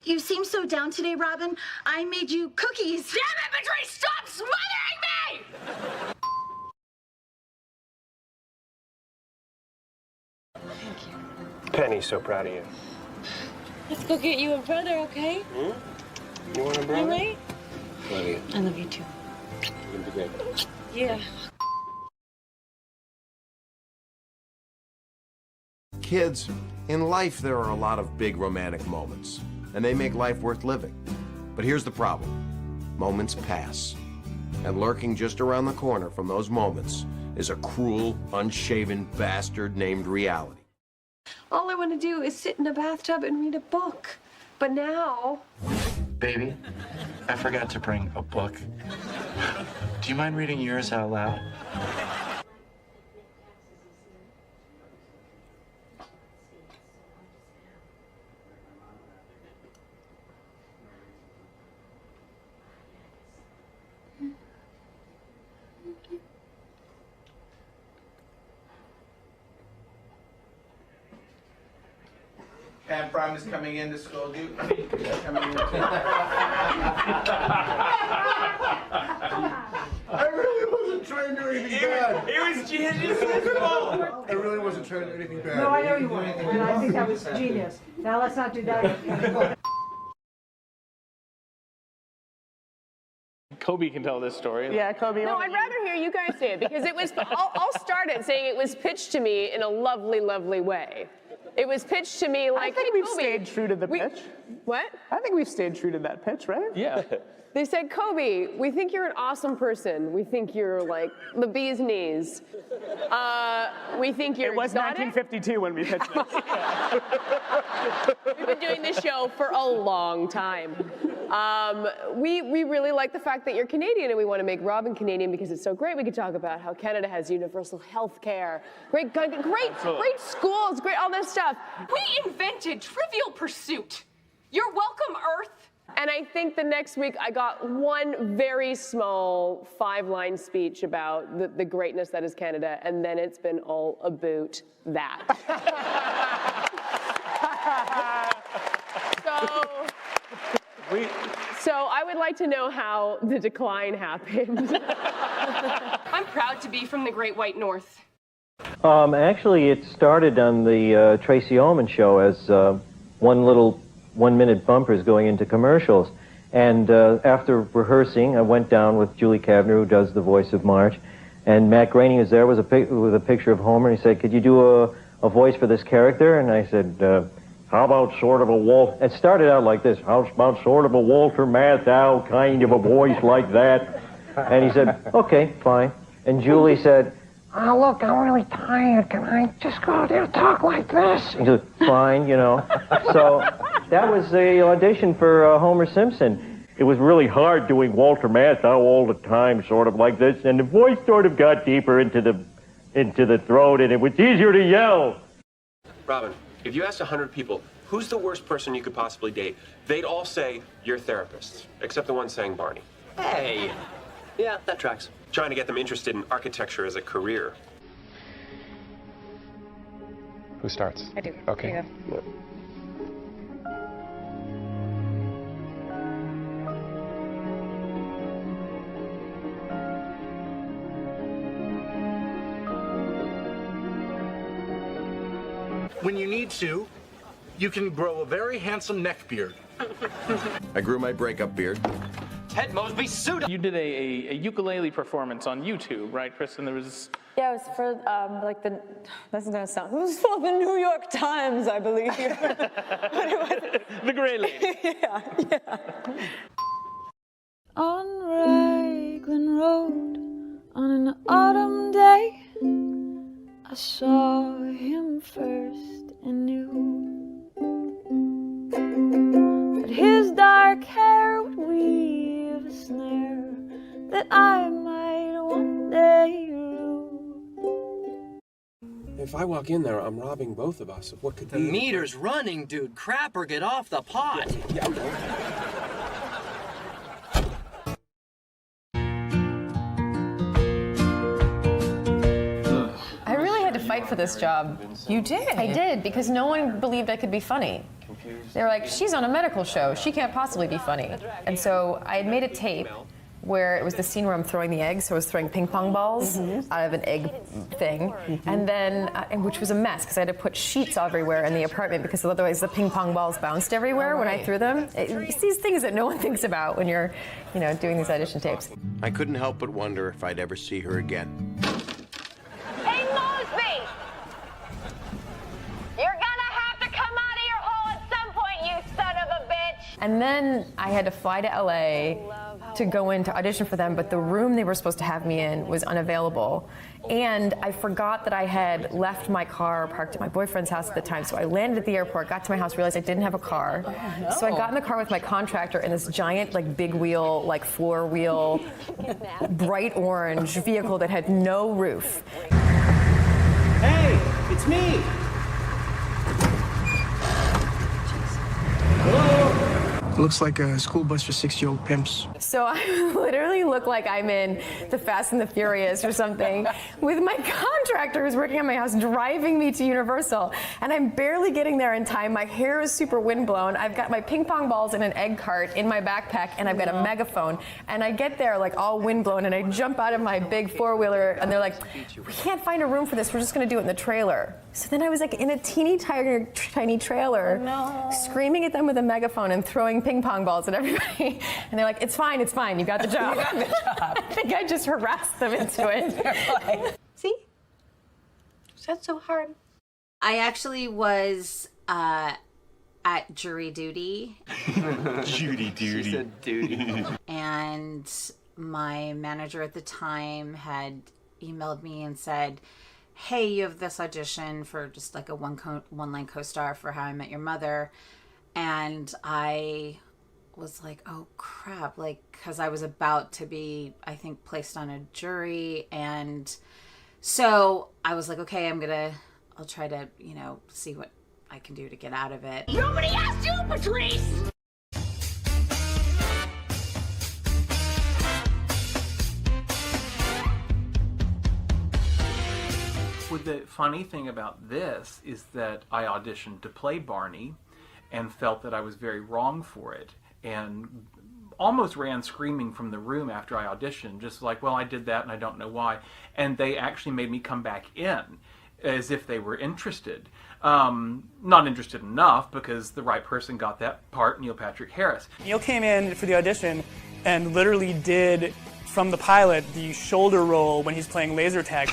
You seem so down today, Robin. I made you cookies. Damn it, Patrice! Stop smothering me! Thank you. Penny's so proud of you. Let's go get you a brother, okay? Hmm? You want a brother? All right? Love you. I love you too. You'll be great. Yeah. Kids, in life there are a lot of big romantic moments, and they make life worth living. But here's the problem. Moments pass. And lurking just around the corner from those moments is a cruel, unshaven bastard named reality. All I want to do is sit in a bathtub and read a book. But now... Baby, I forgot to bring a book. Do you mind reading yours out loud? Cam Prime is coming in to scold you. I really wasn't trying to do anything bad. It was genius. I really wasn't trying to do anything bad. No, I know you weren't, and I think that was genius. Now let's not do that again. Kobe can tell this story. Yeah, Kobe. No, I'd rather hear you guys say it because it was. I'll start it saying it was pitched to me in a lovely, lovely way. It was pitched to me like, I think hey, we've Kobe, stayed true to the pitch. What? I think we've stayed true to that pitch, right? Yeah. They said, Kobe, we think you're an awesome person. We think you're like the bee's knees. We think you're It was exotic. 1952 when we pitched this. We've been doing this show for a long time. We really like the fact that you're Canadian, and we want to make Robin Canadian because it's so great. We could talk about how Canada has universal health care, great schools, great all this stuff. We invented Trivial Pursuit. You're welcome, Earth. And I think the next week I got one very small 5-line speech about the greatness that is Canada, and then it's been all about that. So I would like to know how the decline happened. I'm proud to be from the Great White North. Actually, it started on the Tracy Ullman show as one little 1-minute bumpers going into commercials. And after rehearsing, I went down with Julie Kavner, who does the voice of Marge, and Matt Groening was there with a picture of Homer, and he said, could you do a voice for this character? And I said, how about sort of a Walter... It started out like this, how about sort of a Walter Matthau kind of a voice like that? And he said, okay, fine. And Julie said, oh, look, I'm really tired. Can I just go out there and talk like this? He said, fine, you know. So that was the audition for Homer Simpson. It was really hard doing Walter Matthau all the time, sort of like this, and the voice sort of got deeper into the throat, and it was easier to yell. Robin, if you asked 100 people, who's the worst person you could possibly date, they'd all say your therapist, except the one saying Barney. Hey. Yeah, that tracks. Trying to get them interested in architecture as a career. Who starts? I do. Okay. Yeah. When you need to, you can grow a very handsome neck beard. I grew my breakup beard. Ted Mosby suit. You did a ukulele performance on YouTube, right, Kristen? There was... Yeah, it was for like the. This is gonna sound. It was for the New York Times, I believe. But it was, The Gray Lady. yeah. On Raglan Road, on an autumn day, I saw him first and knew that his dark hair would weave a snare that I might one day rue. If I walk in there, I'm robbing both of us of what could The be... meter's running, dude. Crap or get off the pot. Yeah. I really had to fight for this job. You did. I did, because no one believed I could be funny. They were like, she's on a medical show. She can't possibly be funny. And so I had made a tape where it was the scene where I'm throwing the eggs, so I was throwing ping pong balls out of an egg thing, and then, which was a mess, because I had to put sheets everywhere in the apartment, because otherwise the ping pong balls bounced everywhere when I threw them. It's these things that no one thinks about when you're, doing these audition tapes. I couldn't help but wonder if I'd ever see her again. Hey, Mosby! You're gonna have to come out of your hole at some point, you son of a bitch! And then I had to fly to LA to go in to audition for them, but the room they were supposed to have me in was unavailable. And I forgot that I had left my car parked at my boyfriend's house at the time, so I landed at the airport, got to my house, realized I didn't have a car. So I got in the car with my contractor in this giant, big wheel, floor wheel, bright orange vehicle that had no roof. Hey, it's me! It looks like a school bus for 6-year-old pimps. So I literally look like I'm in the Fast and the Furious or something with my contractor who's working on my house driving me to Universal. And I'm barely getting there in time. My hair is super windblown. I've got my ping pong balls in an egg cart in my backpack, and I've got a megaphone. And I get there all windblown, and I jump out of my big four-wheeler, and they're like, we can't find a room for this. We're just going to do it in the trailer. So then I was in a teeny tiny trailer, screaming at them with a megaphone and throwing ping pong balls at everybody. And they're like, it's fine, you got the job. You got the job. I think I just harassed them into it. See? Is that so hard? I actually was at jury duty. Judy duty. She said duty. And my manager at the time had emailed me and said, hey, you have this audition for just a one-line co-star for How I Met Your Mother. And I was like, oh crap, because I was about to be, I think, placed on a jury. And so I was like, okay, I'll try to, see what I can do to get out of it. Nobody asked you, Patrice! Well, the funny thing about this is that I auditioned to play Barney and felt that I was very wrong for it, and almost ran screaming from the room after I auditioned, just well, I did that and I don't know why. And they actually made me come back in as if they were interested. Not interested enough, because the right person got that part, Neil Patrick Harris. Neil came in for the audition and literally did, from the pilot, the shoulder roll when he's playing laser tag.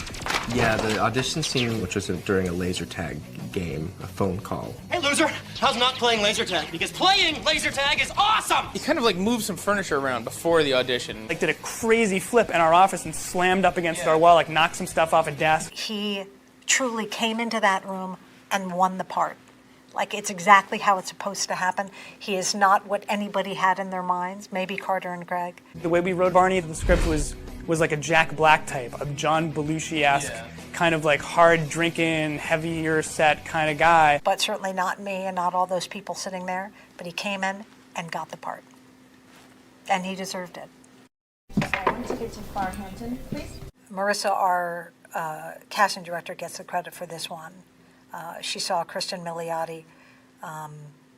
Yeah, the audition scene, which was during a laser tag game, a phone call. Hey, loser! How's not playing laser tag? Because playing laser tag is awesome! He kind of moved some furniture around before the audition. Did a crazy flip in our office and slammed up against our wall, knocked some stuff off a desk. He truly came into that room and won the part. It's exactly how it's supposed to happen. He is not what anybody had in their minds, maybe Carter and Greg. The way we wrote Barney, the script was like a Jack Black type, a John Belushi-esque, kind of hard drinking, heavier set kind of guy. But certainly not me and not all those people sitting there. But he came in and got the part. And he deserved it. One ticket to Farhampton, please. Marissa, our casting director, gets the credit for this one. She saw Kristen Milioti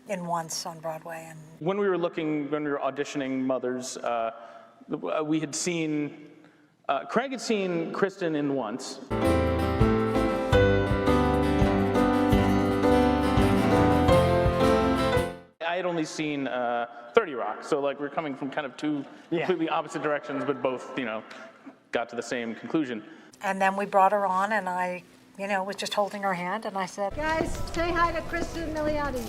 in Once on Broadway. And when we were auditioning mothers, we had seen, Craig had seen Kristen in Once. I had only seen 30 Rock, so we're coming from kind of two completely opposite directions, but both, got to the same conclusion. And then we brought her on, and I was just holding her hand, and I said, guys, say hi to Kristen Milioti.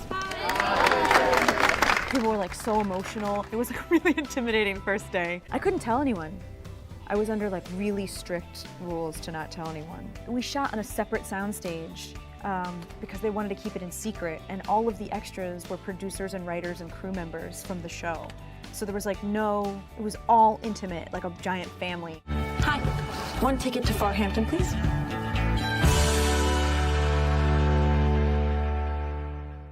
People were so emotional. It was a really intimidating first day. I couldn't tell anyone. I was under really strict rules to not tell anyone. We shot on a separate soundstage because they wanted to keep it in secret, and all of the extras were producers and writers and crew members from the show. So there was it was all intimate, like a giant family. Hi, one ticket to Farhampton, please.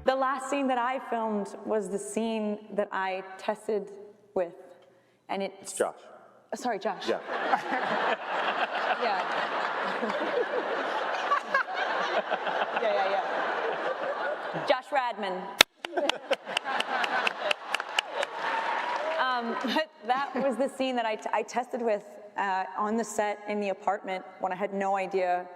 The last scene that I filmed was the scene that I tested with, and it's Josh. Sorry, Josh. Yeah. Yeah. Yeah. Josh Radman. But that was the scene that I tested with on the set in the apartment when I had no idea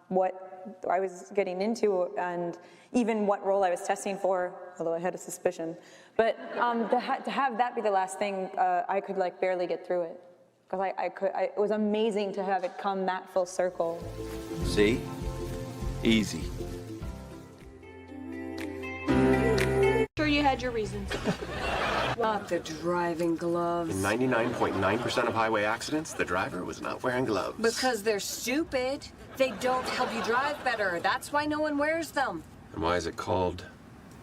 what I was getting into and even what role I was testing for, although I had a suspicion. But to have that be the last thing, I could like barely get through it. Because it was amazing to have it come that full circle. See? Easy. Sure you had your reasons. Not the driving gloves. In 99.9% of highway accidents, the driver was not wearing gloves. Because they're stupid. They don't help you drive better. That's why no one wears them. And why is it called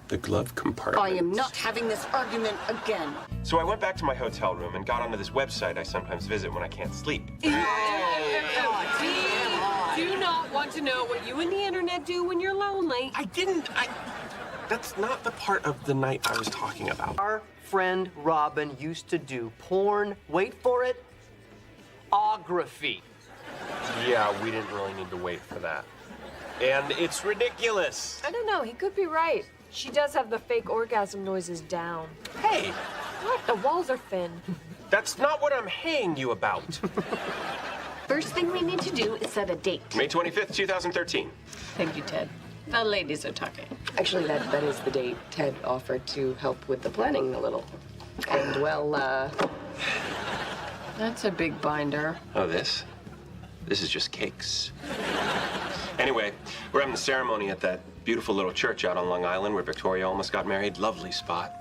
the glove compartment? I am not having this argument again. So I went back to my hotel room and got onto this website I sometimes visit when I can't sleep. Do not want to know what you and the internet do when you're lonely. That's not the part of the night I was talking about. Our friend Robin used to do porn, wait for it, ography. Yeah, we didn't really need to wait for that. And it's ridiculous. I don't know, he could be right. She does have the fake orgasm noises down. Hey! What? The walls are thin. That's not what I'm haying you about. First thing we need to do is set a date. May 25th, 2013. Thank you, Ted. The ladies are talking. Actually, that is the date Ted offered to help with the planning a little. And, well, That's a big binder. Oh, this? This is just cakes. Anyway, we're having the ceremony at that beautiful little church out on Long Island where Victoria almost got married. Lovely spot.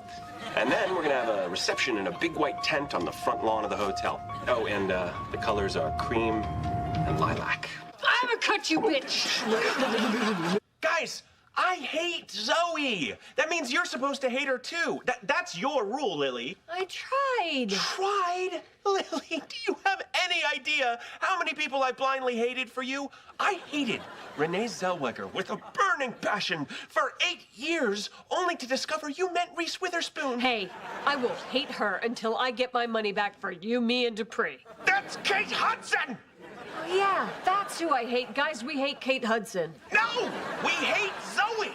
And then we're gonna have a reception in a big white tent on the front lawn of the hotel. Oh, and the colors are cream and lilac. I'm gonna cut you, bitch! Guys, I hate Zoe. That means you're supposed to hate her too. That's your rule, Lily. I tried. Tried? Lily, do you have any idea how many people I blindly hated for you? I hated Renee Zellweger with a burning passion for 8 years, only to discover you meant Reese Witherspoon. Hey, I will hate her until I get my money back for you, me, and Dupree. That's Kate Hudson! Oh, yeah, that's who I hate. Guys, we hate Kate Hudson. No! We hate Zoe!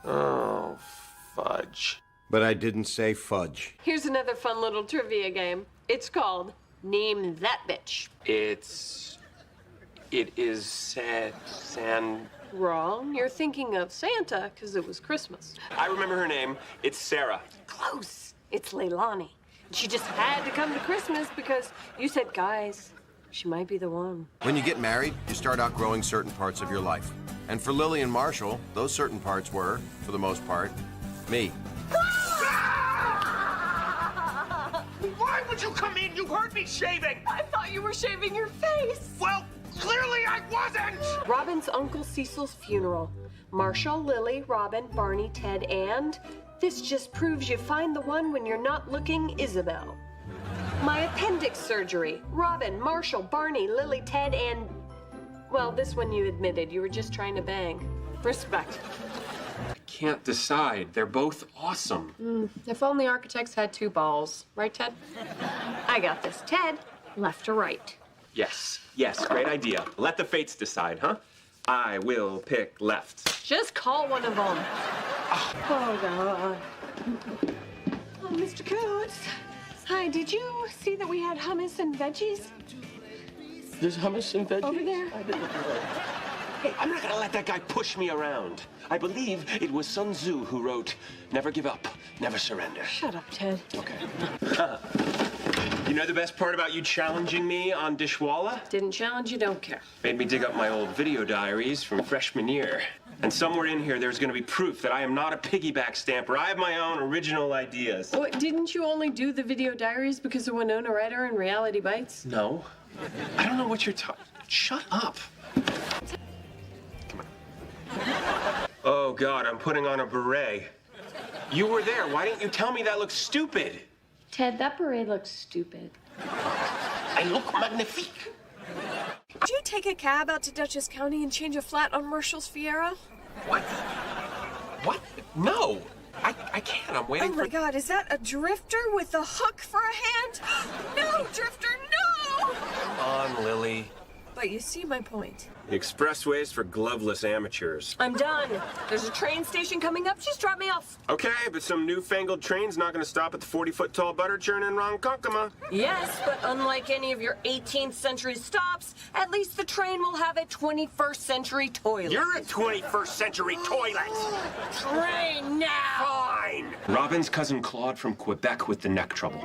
Oh, fudge. But I didn't say fudge. Here's another fun little trivia game. It's called Name That Bitch. It is Wrong. You're thinking of Santa because it was Christmas. I remember her name. It's Sarah. Close. It's Leilani. She just had to come to Christmas because you said, guys, she might be the one. When you get married, you start outgrowing certain parts of your life. And for Lily and Marshall, those certain parts were, for the most part, me. Why would you come in? You heard me shaving! I thought you were shaving your face. Well, clearly I wasn't! Robin's Uncle Cecil's funeral. Marshall, Lily, Robin, Barney, Ted, and this just proves you find the one when you're not looking, Isabel. My appendix surgery. Robin, Marshall, Barney, Lily, Ted, and... well, this one you admitted. You were just trying to bang. Respect. I can't decide. They're both awesome. If only architects had two balls. Right, Ted? I got this. Ted, left or right? Yes, great idea. Let the fates decide, huh? I will pick left. Just call one of them. Oh, God. Oh, Mr. Coates. Hi, did you see that we had hummus and veggies? There's hummus and veggies? Over there. I didn't realize. Hey, I'm not gonna let that guy push me around. I believe it was Sun Tzu who wrote, "Never give up, never surrender." Shut up, Ted. Okay. You know the best part about you challenging me on Dishwalla? Didn't challenge you, don't care. Made me dig up my old video diaries from freshman year. And somewhere in here, there's gonna be proof that I am not a piggyback stamper. I have my own original ideas. What, didn't you only do the video diaries because of Winona Ryder and Reality Bites? No. I don't know what you're talking. Shut up. Come on. Oh, God, I'm putting on a beret. You were there. Why didn't you tell me that looks stupid? Ted, that beret looks stupid. I look magnifique. Did you take a cab out to Dutchess County and change a flat on Marshall's Fiero? What? What? No. I can't. I'm waiting for... Oh, my God. Is that a drifter with a hook for a hand? No, drifter, no! Come on, Lily. but you see my point. The expressway's for gloveless amateurs. I'm done. There's a train station coming up. Just drop me off. Okay, but some newfangled train's not gonna stop at the 40-foot-tall butter churn in Ronkonkoma. Yes, but unlike any of your 18th century stops, at least the train will have a 21st century toilet. You're a 21st century toilet! Train now! Fine! Robin's cousin Claude from Quebec with the neck trouble.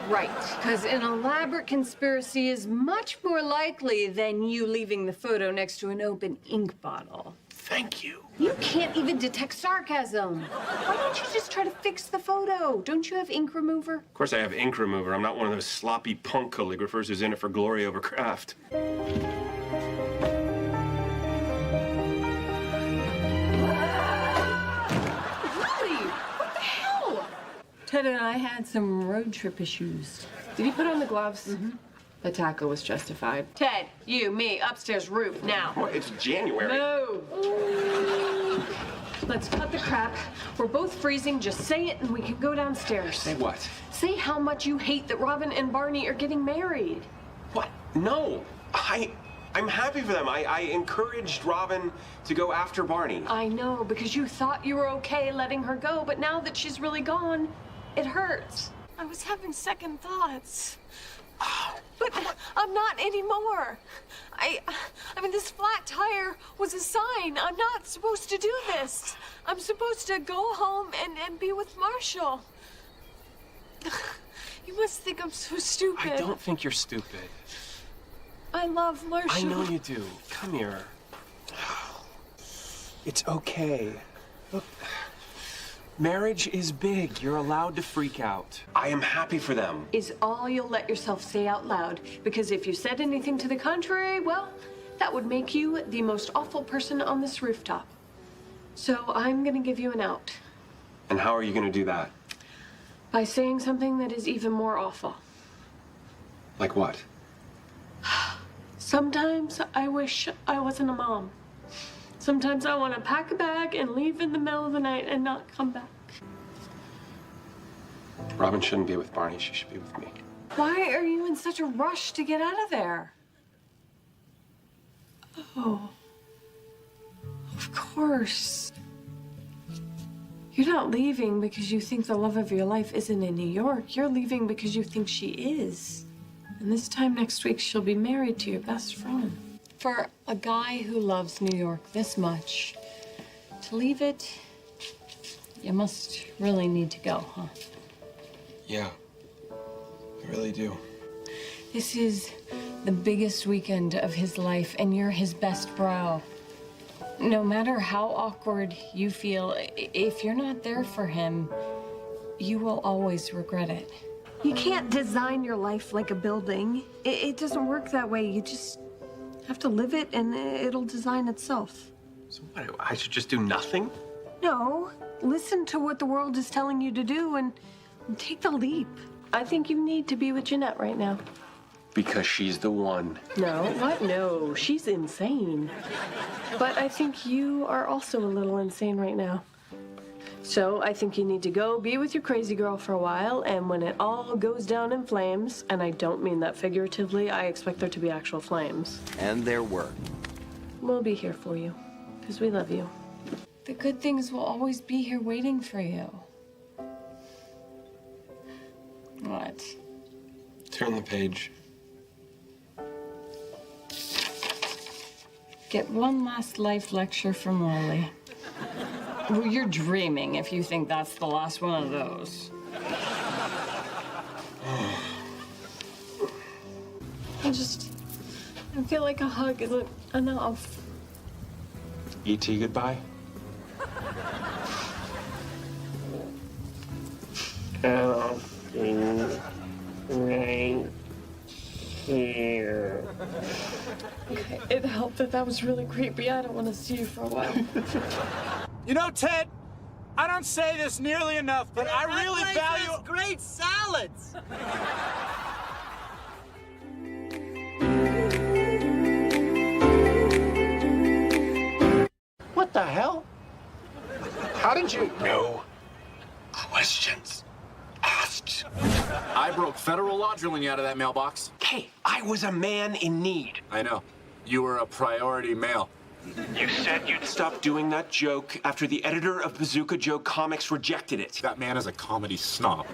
Right, because an elaborate conspiracy is much more likely than you leaving the photo next to an open ink bottle. Thank you. You can't even detect sarcasm. Why don't you just try to fix the photo? Don't you have ink remover? Of course I have ink remover. I'm not one of those sloppy punk calligraphers who's in it for glory over craft. Ted and I had some road trip issues. Did he put on the gloves? Mm-hmm. The tackle was justified. Ted, you, me, upstairs roof, now. Well, it's January. No. Let's cut the crap. We're both freezing. Just say it and we can go downstairs. Say what? Say how much you hate that Robin and Barney are getting married. What? No. I'm happy for them. I encouraged Robin to go after Barney. I know, because you thought you were okay letting her go, but now that she's really gone, it hurts. I was having second thoughts. But I'm not anymore. I mean, this flat tire was a sign. I'm not supposed to do this. I'm supposed to go home and be with Marshall. You must think I'm so stupid. I don't think you're stupid. I love Marshall. I know you do. Come here. It's okay. Look, marriage is big. You're allowed to freak out. I am happy for them. Is all you'll let yourself say out loud. Because if you said anything to the contrary, well, that would make you the most awful person on this rooftop. So I'm gonna give you an out. And how are you gonna do that? By saying something that is even more awful. Like what? Sometimes I wish I wasn't a mom. Sometimes I want to pack a bag and leave in the middle of the night and not come back. Robin shouldn't be with Barney. She should be with me. Why are you in such a rush to get out of there? Oh, of course. You're not leaving because you think the love of your life isn't in New York. You're leaving because you think she is. And this time next week, she'll be married to your best friend. For a guy who loves New York this much, to leave it, you must really need to go, huh? Yeah, I really do. This is the biggest weekend of his life, and you're his best bro. No matter how awkward you feel, if you're not there for him, you will always regret it. You can't design your life like a building. It doesn't work that way. You just have to live it, and it'll design itself. So what, I should just do nothing? No, listen to what the world is telling you to do and take the leap. I think you need to be with Jeanette right now. Because she's the one. No, what? No, she's insane. But I think you are also a little insane right now. So I think you need to go be with your crazy girl for a while, and when it all goes down in flames, and I don't mean that figuratively, I expect there to be actual flames. And there were. We'll be here for you, because we love you. The good things will always be here waiting for you. What? Turn the page. Get one last life lecture from Lily. Well, you're dreaming if you think that's the last one of those. I feel like a hug isn't enough. E.T. goodbye? Everything right here. Okay, it helped that was really creepy. I don't want to see you for a while. You know, Ted, I don't say this nearly enough, but I really value great salads. What the hell? How did you know? Questions. Ask. I broke federal law drilling you out of that mailbox. Hey, I was a man in need. I know. You were a priority male. You said you'd stop doing that joke after the editor of Bazooka Joe Comics rejected it. That man is a comedy snob.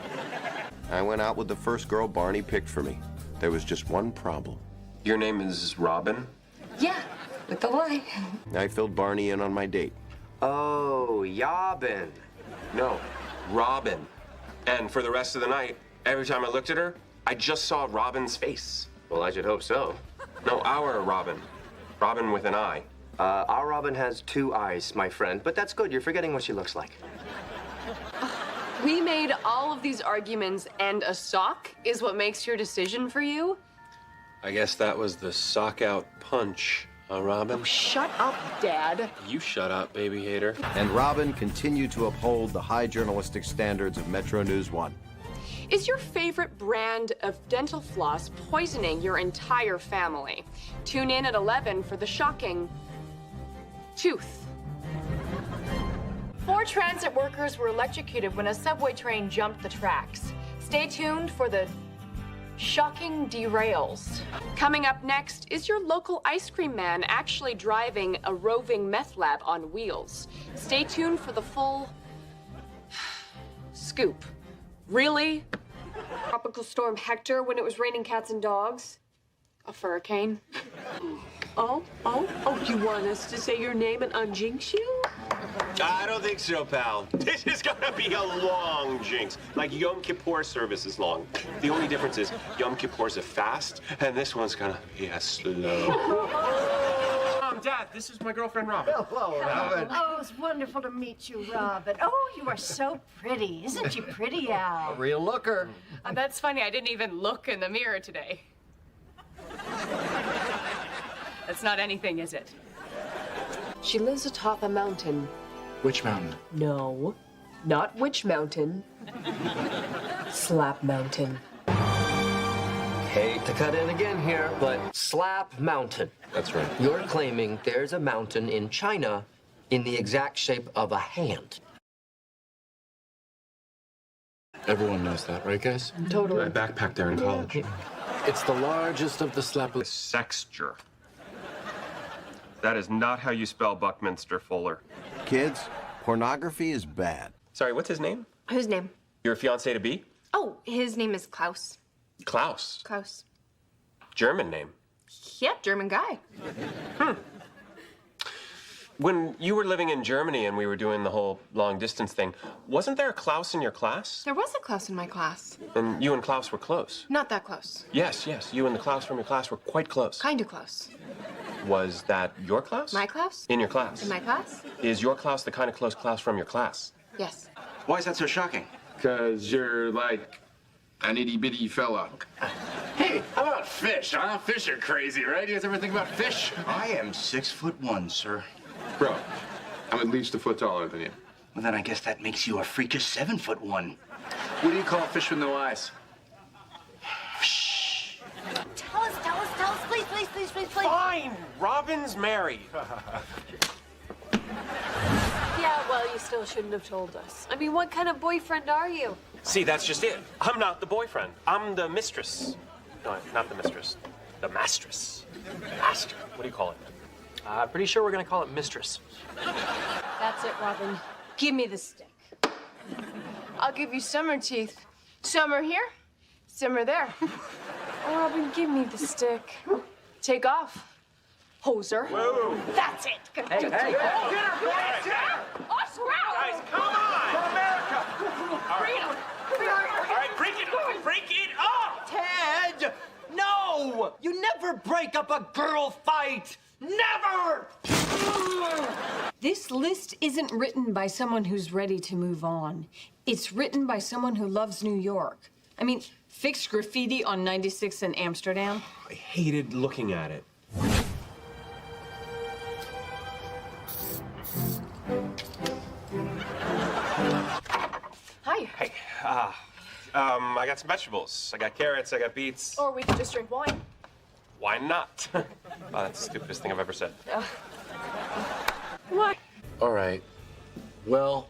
I went out with the first girl Barney picked for me. There was just one problem. Your name is Robin? Yeah, with the Y. I filled Barney in on my date. Oh, Yabin. No, Robin. And for the rest of the night, every time I looked at her, I just saw Robin's face. Well, I should hope so. No, our Robin. Robin with an I. Our Robin has 2 eyes, my friend, but that's good. You're forgetting what she looks like. We made all of these arguments, and a sock is what makes your decision for you? I guess that was the sock out punch, Robin? Oh, shut up, Dad. You shut up, baby hater. And Robin continued to uphold the high journalistic standards of Metro News 1. Is your favorite brand of dental floss poisoning your entire family? Tune in at 11 for the shocking tooth. 4 transit workers were electrocuted when a subway train jumped the tracks. Stay tuned for the shocking derails. Coming up next, is your local ice cream man actually driving a roving meth lab on wheels? Stay tuned for the full scoop. Really? Tropical storm Hector when it was raining cats and dogs. A hurricane? Oh, you want us to say your name and unjinx you? I don't think so, pal. This is gonna be a long jinx. Like Yom Kippur service is long. The only difference is Yom Kippur's a fast, and this one's gonna be a slow. Dad, this is my girlfriend, Robin. Hello, Robin. Oh, it's wonderful to meet you, Robin. Oh, you are so pretty. Isn't she pretty, Al? A real looker. That's funny. I didn't even look in the mirror today. That's not anything, is it? She lives atop a mountain. Which mountain? No, not Witch Mountain. Slap Mountain. Hate to cut in again here, but Slap Mountain. That's right. You're claiming there's a mountain in China in the exact shape of a hand. Everyone knows that, right, guys? Totally. I backpacked there in college. It's the largest of the slap... Sexture. That is not how you spell Buckminster Fuller. Kids, pornography is bad. Sorry, what's his name? Whose name? Your fiancé-to-be? Oh, his name is Klaus. Klaus. Klaus. German name. Yep, German guy. When you were living in Germany and we were doing the whole long-distance thing, wasn't there a Klaus in your class? There was a Klaus in my class. And you and Klaus were close. Not that close. Yes, you and the Klaus from your class were quite close. Kinda close. Was that your Klaus? My Klaus? In your class. In my class? Is your Klaus the kind of close Klaus from your class? Yes. Why is that so shocking? Because you're like an itty-bitty fella. Hey, how about fish, huh? Fish are crazy, right? You guys ever think about fish? I am 6'1", sir. Bro, I'm at least a foot taller than you. Well, then I guess that makes you a freakish 7'1". What do you call a fish with no eyes? Tell us, please, please, please, please, please. Fine! Robin's married. Yeah, well, you still shouldn't have told us. I mean, what kind of boyfriend are you? See, that's just it. I'm not the boyfriend. I'm the mistress. No, not the mistress. The mastress. Master. What do you call it? Pretty sure we're gonna call it Mistress. That's it, Robin. Give me the stick. I'll give you summer teeth. Summer here, summer there. Oh, Robin, give me the stick. Take off. Hoser. Whoa. That's it. Good. Hey. Oh, scrap! Guys, come on! For America! Freedom! All right, break it up! Break it up! Ted! No! You never break up a girl fight! Never! This list isn't written by someone who's ready to move on. It's written by someone who loves New York. I mean, fix graffiti on 96 in Amsterdam. I hated looking at it. Hi. Hey, I got some vegetables. I got carrots, I got beets. Or we could just drink wine. Why not? Oh, that's the stupidest thing I've ever said. Why? All right. Well,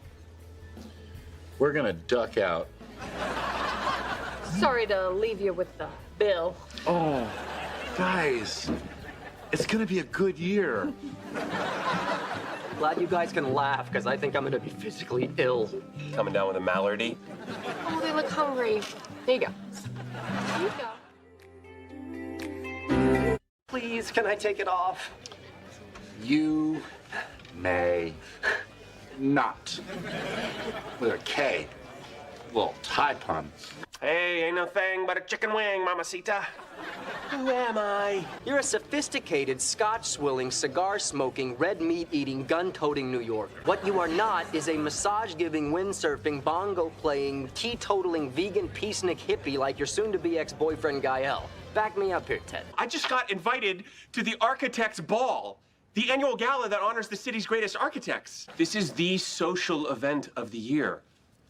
we're gonna duck out. Sorry to leave you with the bill. Oh, guys, it's gonna be a good year. Glad you guys can laugh, because I think I'm gonna be physically ill. Coming down with a Mallardy. Oh, they look hungry. There you go. There you go. Please, can I take it off? You may not. With a K. Little tie pun. Hey, ain't no thing but a chicken wing, mamacita. Who am I? You're a sophisticated, scotch-swilling, cigar-smoking, red meat-eating, gun-toting New Yorker. What you are not is a massage-giving, windsurfing, bongo-playing, teetotaling, vegan peacenik hippie like your soon-to-be ex-boyfriend Gael. Back me up here, Ted. I just got invited to the Architects Ball, the annual gala that honors the city's greatest architects. This is the social event of the year.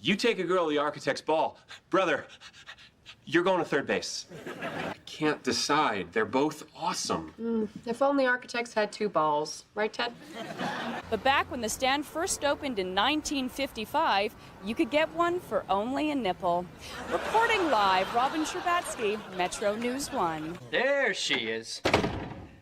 You take a girl to the Architects Ball, brother, you're going to third base. I can't decide. They're both awesome. If only architects had two balls. Right, Ted? But back when the stand first opened in 1955, you could get one for only a nipple. Reporting live, Robin Scherbatsky, Metro News 1. There she is.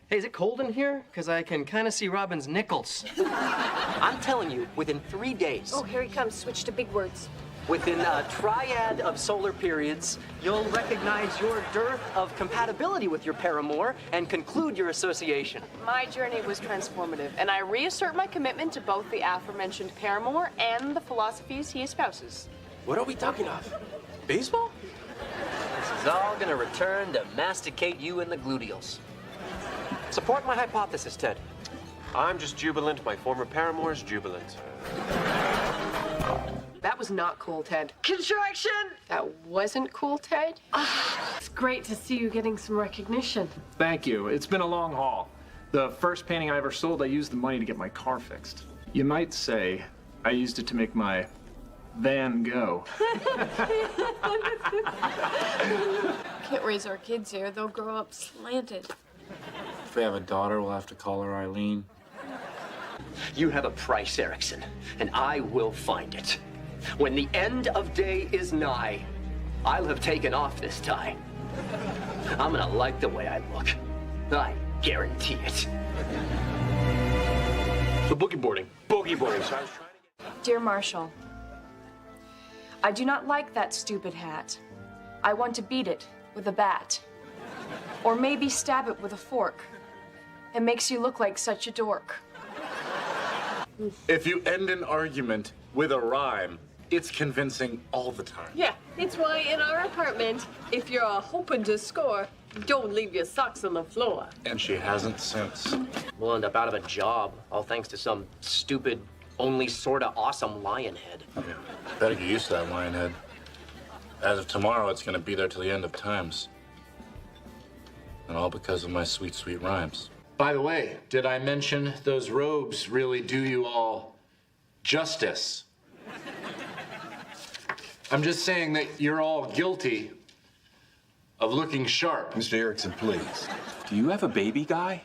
Hey, is it cold in here? Because I can kind of see Robin's nickels. I'm telling you, within 3 days. Oh, here he comes. Switch to big words. Within a triad of solar periods, you'll recognize your dearth of compatibility with your paramour and conclude your association. My journey was transformative, and I reassert my commitment to both the aforementioned paramour and the philosophies he espouses. What are we talking of? Baseball? This is all gonna return to masticate you in the gluteals. Support my hypothesis, Ted. I'm just jubilant. My former paramour's jubilant. That was not cool, Ted. Construction! That wasn't cool, Ted. It's great to see you getting some recognition. Thank you. It's been a long haul. The first painting I ever sold, I used the money to get my car fixed. You might say I used it to make my van go. Can't raise our kids here. They'll grow up slanted. If we have a daughter, we'll have to call her Eileen. You have a price, Erickson, and I will find it. When the end of day is nigh, I'll have taken off this tie. I'm gonna like the way I look. I guarantee it. So boogie boarding. Boogie boarding. So I was trying to get... Dear Marshall, I do not like that stupid hat. I want to beat it with a bat. Or maybe stab it with a fork. It makes you look like such a dork. If you end an argument with a rhyme, it's convincing all the time. Yeah, it's why in our apartment, if you're hoping to score, don't leave your socks on the floor. And she hasn't since. We'll end up out of a job, all thanks to some stupid, only sorta awesome lion head. Yeah. Better get used to that lion head. As of tomorrow, it's gonna be there till the end of times. And all because of my sweet, sweet rhymes. By the way, did I mention those robes really do you all justice? I'm just saying that you're all guilty of looking sharp. Mr. Erickson, please. Do you have a baby guy?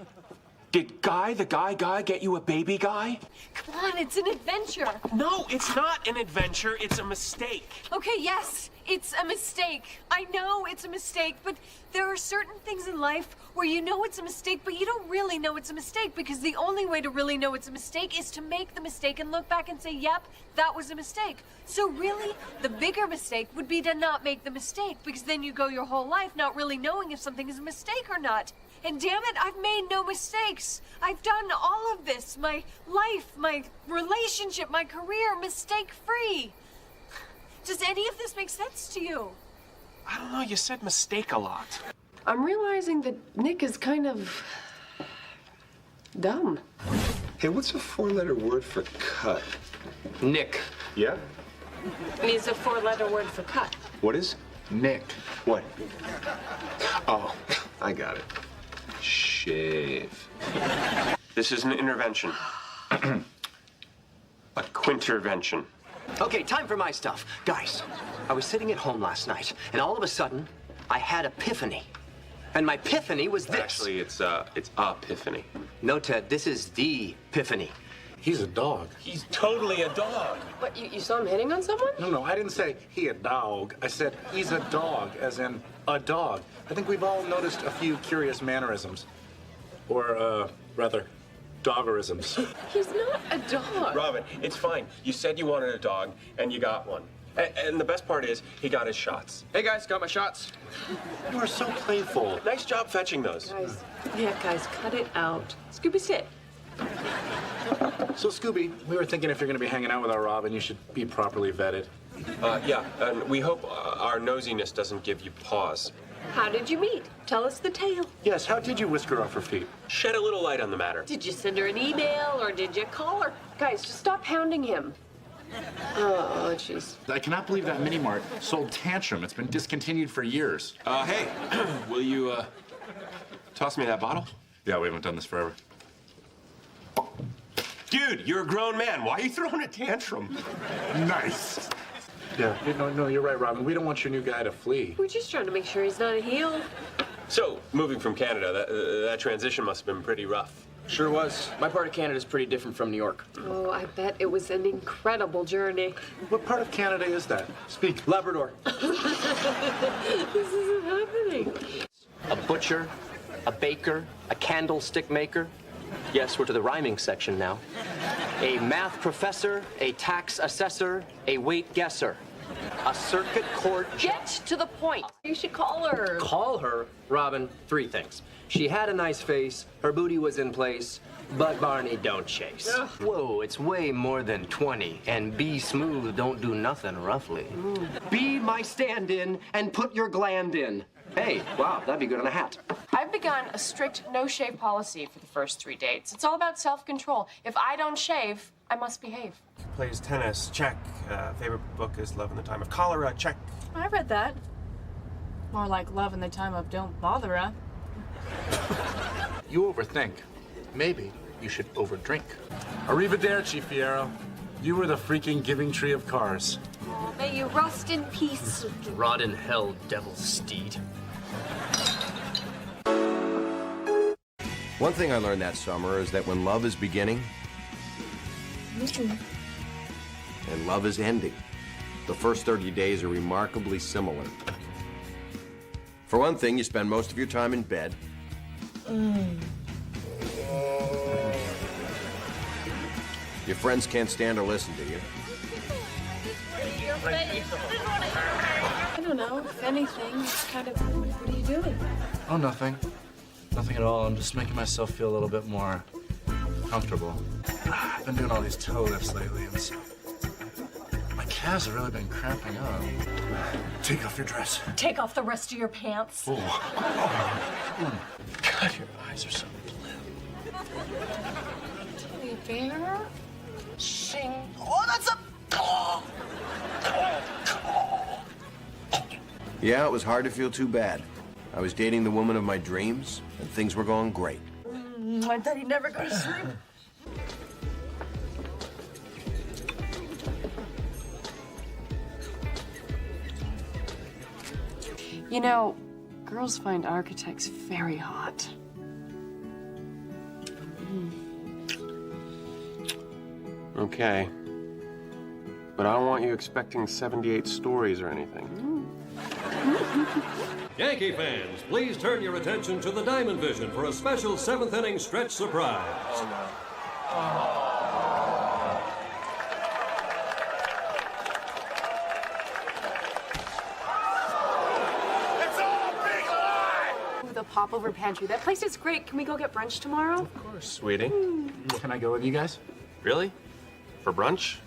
Did Guy, the guy, get you a baby guy? Come on, it's an adventure. No, it's not an adventure. It's a mistake. Okay, yes, it's a mistake. I know it's a mistake, but there are certain things in life where you know it's a mistake, but you don't really know it's a mistake because the only way to really know it's a mistake is to make the mistake and look back and say, yep, that was a mistake. So really, the bigger mistake would be to not make the mistake because then you go your whole life not really knowing if something is a mistake or not. And damn it, I've made no mistakes. I've done all of this. My life, my relationship, my career, mistake-free. Does any of this make sense to you? I don't know, you said mistake a lot. I'm realizing that Nick is kind of dumb. Hey, what's a four-letter word for cut? Nick. Yeah? It is a four-letter word for cut. What is? Nick. What? Oh, I got it. Shave. This is an intervention. A quintervention. Okay, time for my stuff. Guys, I was sitting at home last night, and all of a sudden, I had epiphany. And my epiphany was this. Actually, it's epiphany. No, Ted, this is the epiphany. He's a dog. He's totally a dog. What, you saw him hitting on someone? No, I didn't say he a dog. I said he's a dog, as in a dog. I think we've all noticed a few curious mannerisms. Or, rather, doggerisms. He's not a dog. Robin, it's fine. You said you wanted a dog, and you got one. And the best part is, he got his shots. Hey, guys, got my shots. You are so playful. Nice job fetching those. Guys, cut it out. Scooby, sit. So, Scooby, we were thinking if you're going to be hanging out with our Robin, you should be properly vetted. Yeah, and we hope our nosiness doesn't give you pause. How did you meet? Tell us the tale. Yes, how did you whisk her off her feet? Shed a little light on the matter. Did you send her an email or did you call her? Guys, just stop hounding him. Oh, jeez. I cannot believe that Mini Mart sold Tantrum. It's been discontinued for years. Hey, will you, toss me that bottle? Yeah, we haven't done this forever. Dude, you're a grown man. Why are you throwing a tantrum? Nice. Yeah, no, you're right, Robin. We don't want your new guy to flee. We're just trying to make sure he's not a heel. So, moving from Canada, that transition must have been pretty rough. Sure was. My part of Canada is pretty different from New York. Oh, I bet it was an incredible journey. What part of Canada is that? Speak. Labrador. This isn't happening. A butcher, a baker, a candlestick maker. Yes, we're to the rhyming section now. A math professor, a tax assessor, a weight guesser. A circuit court... Get to the point. You should call her. Call her? Robin, 3 things. She had a nice face, her booty was in place, but Barney don't chase. Whoa, it's way more than 20, and be smooth, don't do nothing roughly. Be my stand-in and put your gland in. Hey, wow, that'd be good on a hat. I've begun a strict no-shave policy for the first 3 dates. It's all about self-control. If I don't shave, I must behave. Plays tennis, check. Favorite book is Love in the Time of Cholera, check. I read that. More like Love in the Time of Don't Bother Her. You overthink. Maybe you should overdrink. Arrivederci, Fiero. You were the freaking giving tree of cars. Oh, may you rust in peace. Rot in hell, devil's steed. One thing I learned that summer is that when love is beginning and love is ending, the first 30 days are remarkably similar. For one thing, you spend most of your time in bed. Your friends can't stand or listen to you. I don't know. If anything, it's kind of, what are you doing? Oh, nothing. Nothing at all. I'm just making myself feel a little bit more comfortable. I've been doing all these toe lifts lately, and so my calves have really been cramping up. Take off your dress. Take off the rest of your pants. Oh. God, your eyes are so blue. Teddy bear. Sing. Oh, that's a... Oh. Yeah, it was hard to feel too bad. I was dating the woman of my dreams, and things were going great. I thought he'd never go to sleep. You know, girls find architects very hot. Okay. But I don't want you expecting 78 stories or anything. Yankee fans, please turn your attention to the Diamond Vision for a special 7th inning stretch surprise. The popover pantry. That place is great. Can we go get brunch tomorrow? Of course, sweetie. Can I go with you guys? Really? For brunch?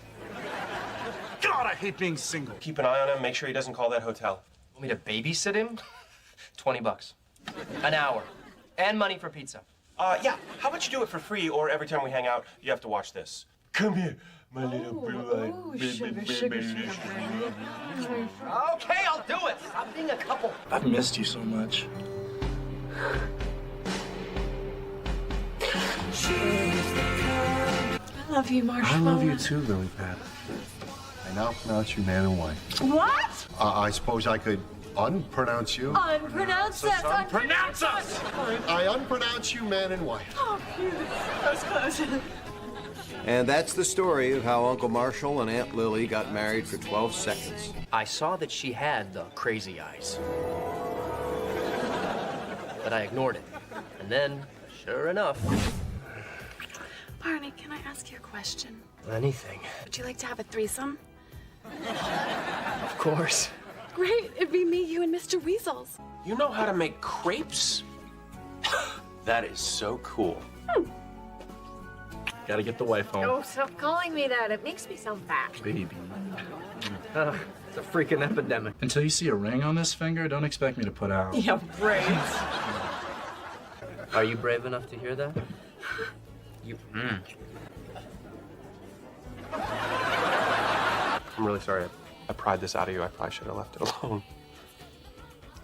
God, I hate being single. Keep an eye on him. Make sure he doesn't call that hotel. Want me to babysit him? $20. An hour. And money for pizza. Yeah. How about you do it for free, or every time we hang out, you have to watch this. Come here, my little blue-eyed baby. Okay, I'll do it. Stop being a couple. I've missed you so much. I love you, Marshall. I love you too, Lily Pad. I now pronounce you man and wife. What? I suppose I could unpronounce you. Unpronounce us. Unpronounce us! I unpronounce you man and wife. Oh, phew. That was close. And that's the story of how Uncle Marshall and Aunt Lily got married for 12 seconds. I saw that she had the crazy eyes. But I ignored it. And then, sure enough... Barney, can I ask you a question? Anything. Would you like to have a threesome? Of course. Great, it'd be me, you, and Mr. Weasels. You know how to make crepes? That is so cool. Gotta get the wife home. Oh, stop calling me that. It makes me sound fat. Baby. It's a freaking epidemic. Until you see a ring on this finger, don't expect me to put out. Yeah, right. Are you brave enough to hear that? You. I'm really sorry. I pried this out of you. I probably should have left it alone.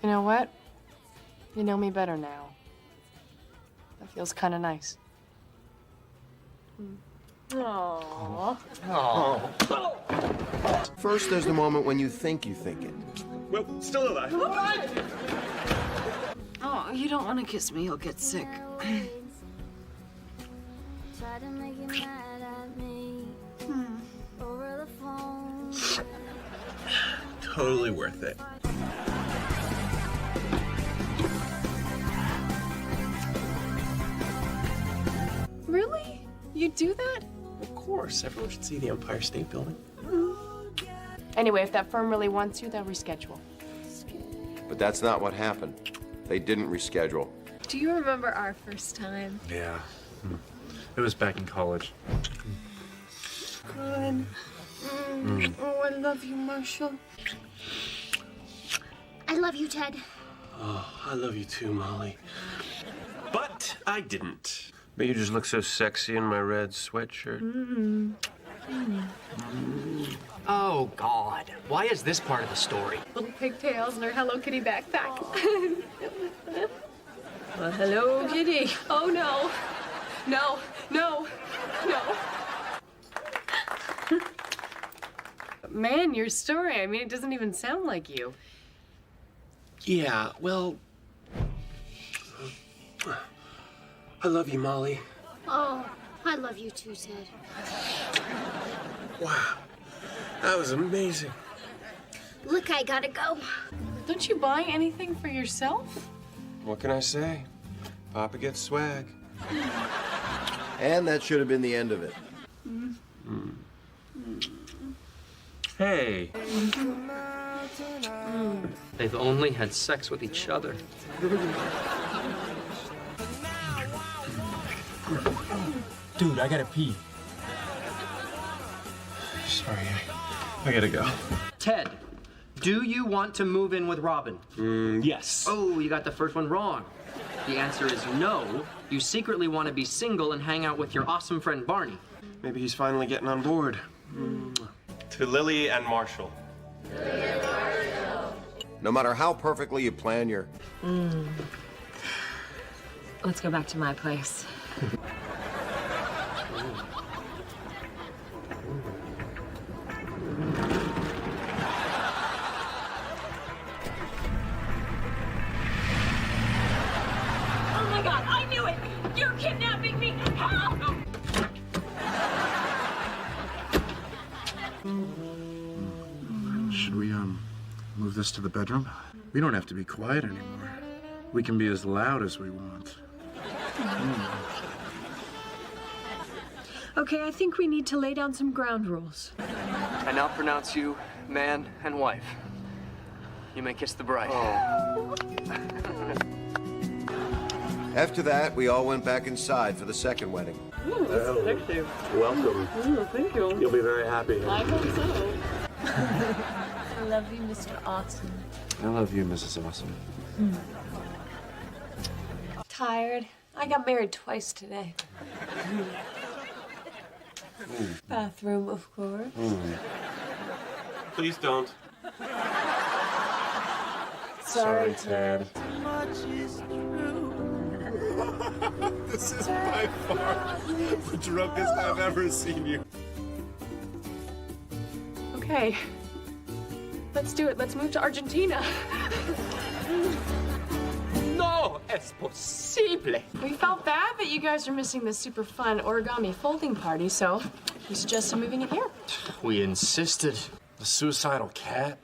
You know what? You know me better now. That feels kind of nice. Aww. First, there's the moment when you think it. Well, still alive. Oh, you don't want to kiss me. You'll get sick. Totally worth it. Really? You do that? Of course. Everyone should see the Empire State Building. Anyway, if that firm really wants you, they'll reschedule. But that's not what happened. They didn't reschedule. Do you remember our first time? Yeah. It was back in college. Good. Oh, I love you, Marshall. I love you, Ted. Oh, I love you too, Molly. But I didn't. But you just look so sexy in my red sweatshirt. Oh, God. Why is this part of the story? Little pigtails and her Hello Kitty backpack. Well, hello, Kitty. Oh, no. No, no, no. Man, your story, I mean, it doesn't even sound like you. Yeah, well... I love you, Molly. Oh, I love you too, Ted. Wow. That was amazing. Look, I gotta go. Don't you buy anything for yourself? What can I say? Papa gets swag. And that should have been the end of it. Hey. They've only had sex with each other. Dude, I gotta pee. Sorry, I gotta go. Ted, do you want to move in with Robin? Yes. Oh, you got the first one wrong. The answer is no. You secretly want to be single and hang out with your awesome friend Barney. Maybe he's finally getting on board. To Lily and Marshall. No matter how perfectly you plan your... Let's go back to my place. Oh my God, I knew it! You're kidnapping me! Help! Should we, move this to the bedroom? We don't have to be quiet anymore. We can be as loud as we want. Okay, I think we need to lay down some ground rules. I now pronounce you man and wife. You may kiss the bride. After that, we all went back inside for the second wedding. Welcome. Thank you. You'll be very happy. I hope so. I love you, Mr. Awesome. I love you, Mrs. Awesome. Tired. I got married twice today. Bathroom, of course. Please don't. Sorry, Ted. This is by far the drunkest I've ever seen you. Okay. Let's do it. Let's move to Argentina. No! ¿Cómo es posible? We felt bad that you guys are missing this super fun origami folding party, so we suggested moving it here. We insisted. The suicidal cat.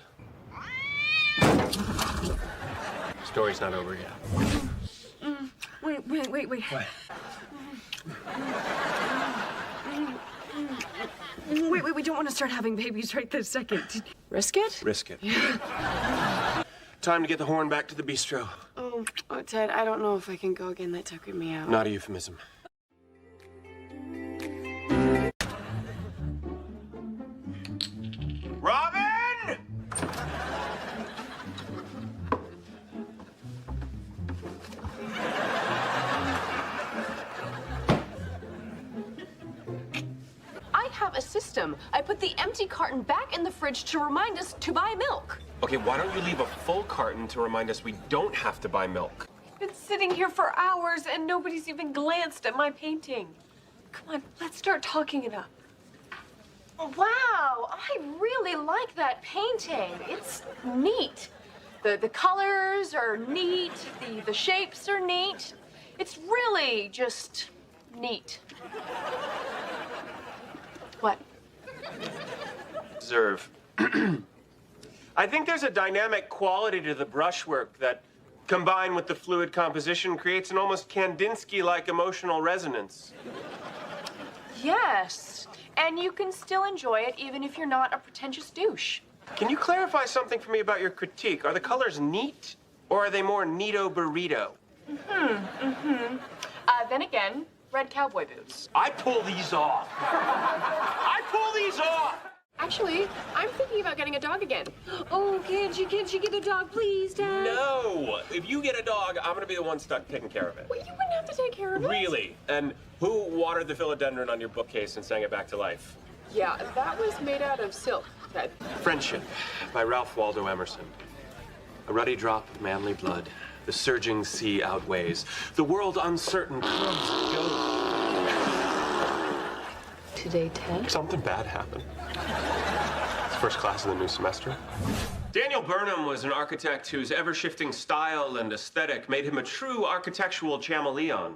Story's not over yet. Wait. What? Wait, we don't want to start having babies right this second. Risk it? Risk it. Time to get the horn back to the bistro. Oh, Ted, I don't know if I can go again. That took me out. Not a euphemism. Robin! I have a system. I put the empty carton back in the fridge to remind us to buy milk. Okay, why don't you leave a full carton to remind us we don't have to buy milk? Been sitting here for hours and nobody's even glanced at my painting. Come on, let's start talking it up. Wow, I really like that painting. It's neat. The colors are neat. The shapes are neat. It's really just neat. What? Observe. I think there's a dynamic quality to the brushwork that, combined with the fluid composition, creates an almost Kandinsky-like emotional resonance. Yes, and you can still enjoy it even if you're not a pretentious douche. Can you clarify something for me about your critique? Are the colors neat, or are they more neato burrito? Then again, red cowboy boots. I pull these off. I pull these off! Actually, I'm thinking about getting a dog again. Oh, can't you get a dog, please, Dad? No! If you get a dog, I'm gonna be the one stuck taking care of it. Well, you wouldn't have to take care of it. Really? And who watered the philodendron on your bookcase and sang it back to life? Yeah, that was made out of silk, Ted. Friendship by Ralph Waldo Emerson. A ruddy drop of manly blood. The surging sea outweighs. The world uncertain comes and goes. Today, Ted? Something bad happened. It's first class in the new semester. Daniel Burnham was an architect whose ever-shifting style and aesthetic made him a true architectural chameleon.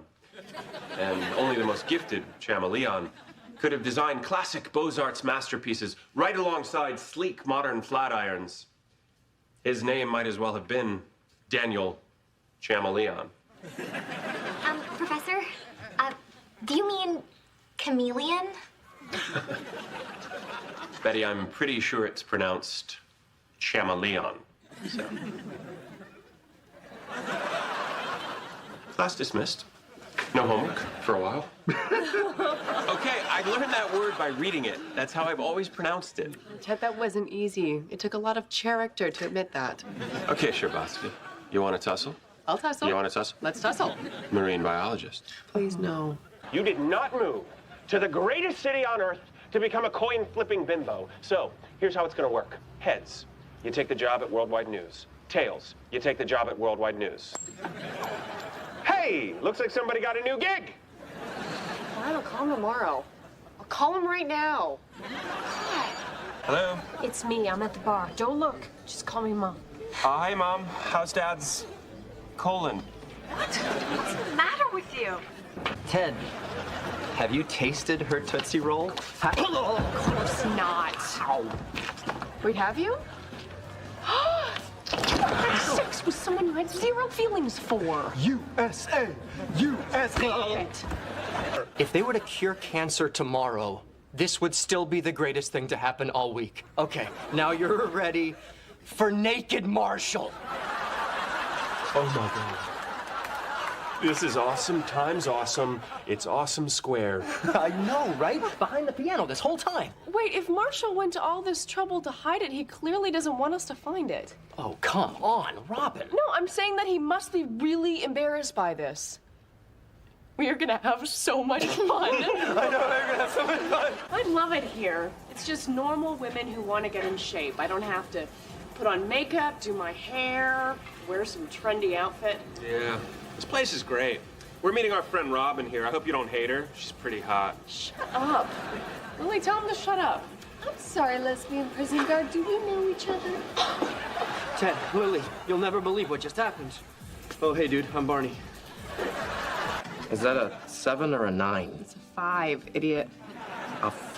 And only the most gifted chameleon could have designed classic Beaux-Arts masterpieces right alongside sleek modern flat irons. His name might as well have been Daniel Chameleon. Professor, do you mean chameleon? Betty, I'm pretty sure it's pronounced chameleon. So. Class dismissed. No homework for a while. Okay, I learned that word by reading it. That's how I've always pronounced it. Ted, that wasn't easy. It took a lot of character to admit that. Okay, Sherbatsky. You want to tussle? I'll tussle. You want to tussle? Let's tussle. Marine biologist. Please, no. You did not move to the greatest city on earth to become a coin-flipping bimbo. So, here's how it's going to work. Heads, you take the job at Worldwide News. Tails, you take the job at Worldwide News. Hey, looks like somebody got a new gig. All right, I'll call him tomorrow. I'll call him right now. Hello. It's me. I'm at the bar. Don't look. Just call me Mom. Hi, Mom. How's Dad's colon? What's the matter with you? Ted, have you tasted her Tootsie Roll? Of course not. Wait, have you? Have sex with someone you had zero feelings for. USA! USA! If they were to cure cancer tomorrow, this would still be the greatest thing to happen all week. Okay, now you're ready for Naked Marshall. Oh, my God. This is awesome times awesome. It's awesome square. I know, right? Behind the piano this whole time. Wait, if Marshall went to all this trouble to hide it, he clearly doesn't want us to find it. Oh, come on, Robin. No, I'm saying that he must be really embarrassed by this. We are gonna have so much fun. I know, we're gonna have so much fun. I love it here. It's just normal women who want to get in shape. I don't have to put on makeup, do my hair, wear some trendy outfit. Yeah, this place is great. We're meeting our friend Robin here. I hope you don't hate her. She's pretty hot. Shut up. Lily, tell him to shut up. I'm sorry, lesbian prison guard. Do we know each other? Ted, Lily, you'll never believe what just happened. Oh, hey, dude, I'm Barney. Is that a 7 or a 9? It's a 5, idiot.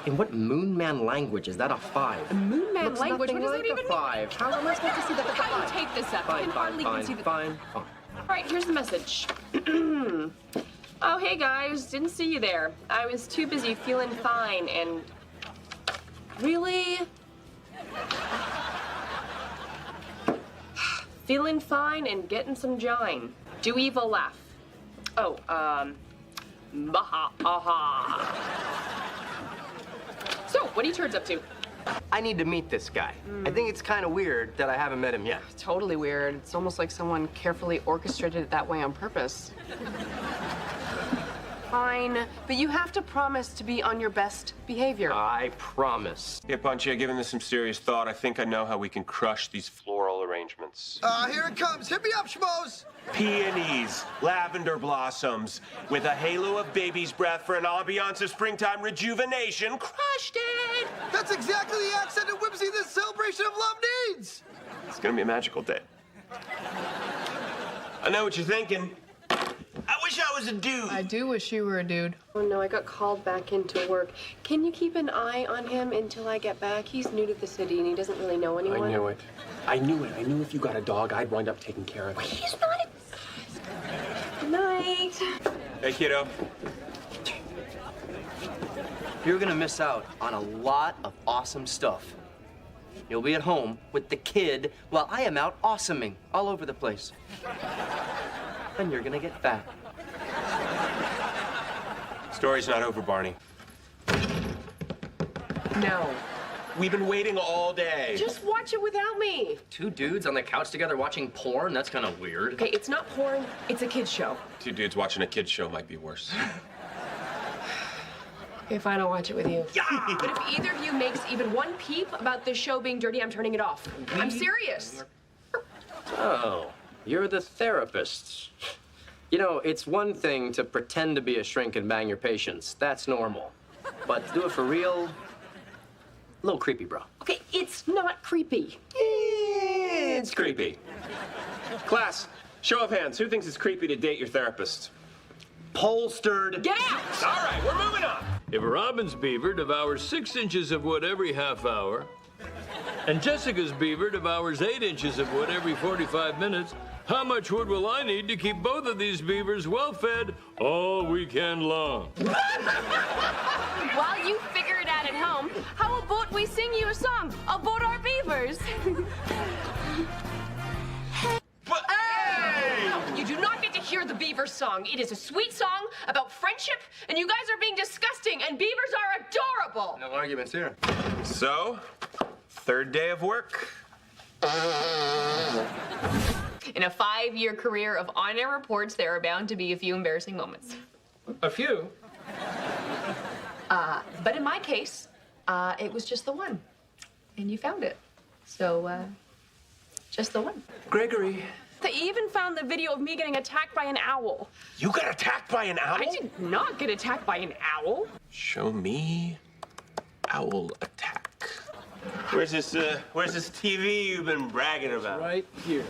In what Moon Man language is that a 5? A Moon Man Looks language? nothing What does like that even a 5. How am I supposed to see that? Look how you take this up. I can hardly even see the... Fine. All right, here's the message. Oh, hey guys, didn't see you there. I was too busy feeling fine and... Really? Feeling fine and getting some jine. Do evil laugh. Oh, baha, aha. So, what are you turds up to? I need to meet this guy. I think it's kind of weird that I haven't met him yet. Totally weird. It's almost like someone carefully orchestrated it that way on purpose. Fine, but you have to promise to be on your best behavior. I promise. Yeah, Punchy, given this some serious thought, I think I know how we can crush these floral arrangements. Here it comes. Hit me up, schmoes. Peonies, lavender blossoms, with a halo of baby's breath for an ambiance of springtime rejuvenation. Crushed it! That's exactly the accent and whimsy this celebration of love needs. It's gonna be a magical day. I know what you're thinking. I wish I was a dude. I do wish you were a dude. Oh no, I got called back into work. Can you keep an eye on him until I get back? He's new to the city and he doesn't really know anyone. I knew it. I knew if you got a dog, I'd wind up taking care of it. He's not a... Good night. Hey, kiddo. You're gonna miss out on a lot of awesome stuff. You'll be at home with the kid while I am out awesoming all over the place. And you're gonna get fat. Story's not over, Barney. No. We've been waiting all day. Just watch it without me. 2 dudes on the couch together watching porn? That's kind of weird. Okay, it's not porn, it's a kid's show. 2 dudes watching a kid's show might be worse. Okay, fine, I'll watch it with you. Yeah! But if either of you makes even one peep about this show being dirty, I'm turning it off. I'm serious. Oh, you're the therapist. You know, it's one thing to pretend to be a shrink and bang your patients. That's normal. But to do it for real, a little creepy, bro. Okay, it's not creepy. It's creepy. Class, show of hands. Who thinks it's creepy to date your therapist? Polstered. Get out! All right, we're moving on. If Robin's beaver devours 6 inches of wood every half hour, and Jessica's beaver devours 8 inches of wood every 45 minutes, how much wood will I need to keep both of these beavers well fed all weekend long? While you figure it out at home, how about we sing you a song about our beavers? Hey! You do not get to hear the beaver song. It is a sweet song about friendship, and you guys are being disgusting, and beavers are adorable. No arguments here. So, 3rd day of work. In a 5-year career of on-air reports, there are bound to be a few embarrassing moments. A few? But in my case, it was just the one. And you found it. So, just the one. Gregory. They even found the video of me getting attacked by an owl. You got attacked by an owl? I did not get attacked by an owl. Show me owl attack. Where's this TV you've been bragging about? Right here.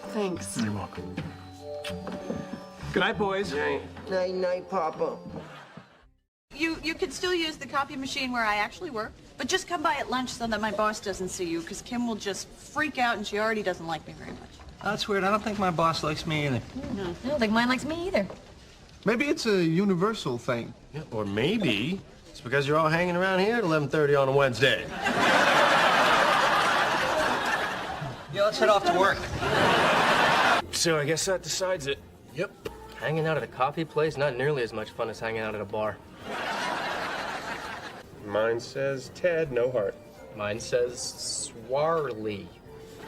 Thanks. You're welcome. Good night, boys. Night, night, Papa. You could still use the copy machine where I actually work, but just come by at lunch so that my boss doesn't see you, because Kim will just freak out and she already doesn't like me very much. That's weird. I don't think my boss likes me either. No, I don't think mine likes me either. Maybe it's a universal thing. Yeah, or maybe it's because you're all hanging around here at 11:30 on a Wednesday. Yeah, let's head off to work. So I guess that decides it. Yep. Hanging out at a coffee place, not nearly as much fun as hanging out at a bar. Mine says Ted, no heart. Mine says Swarly.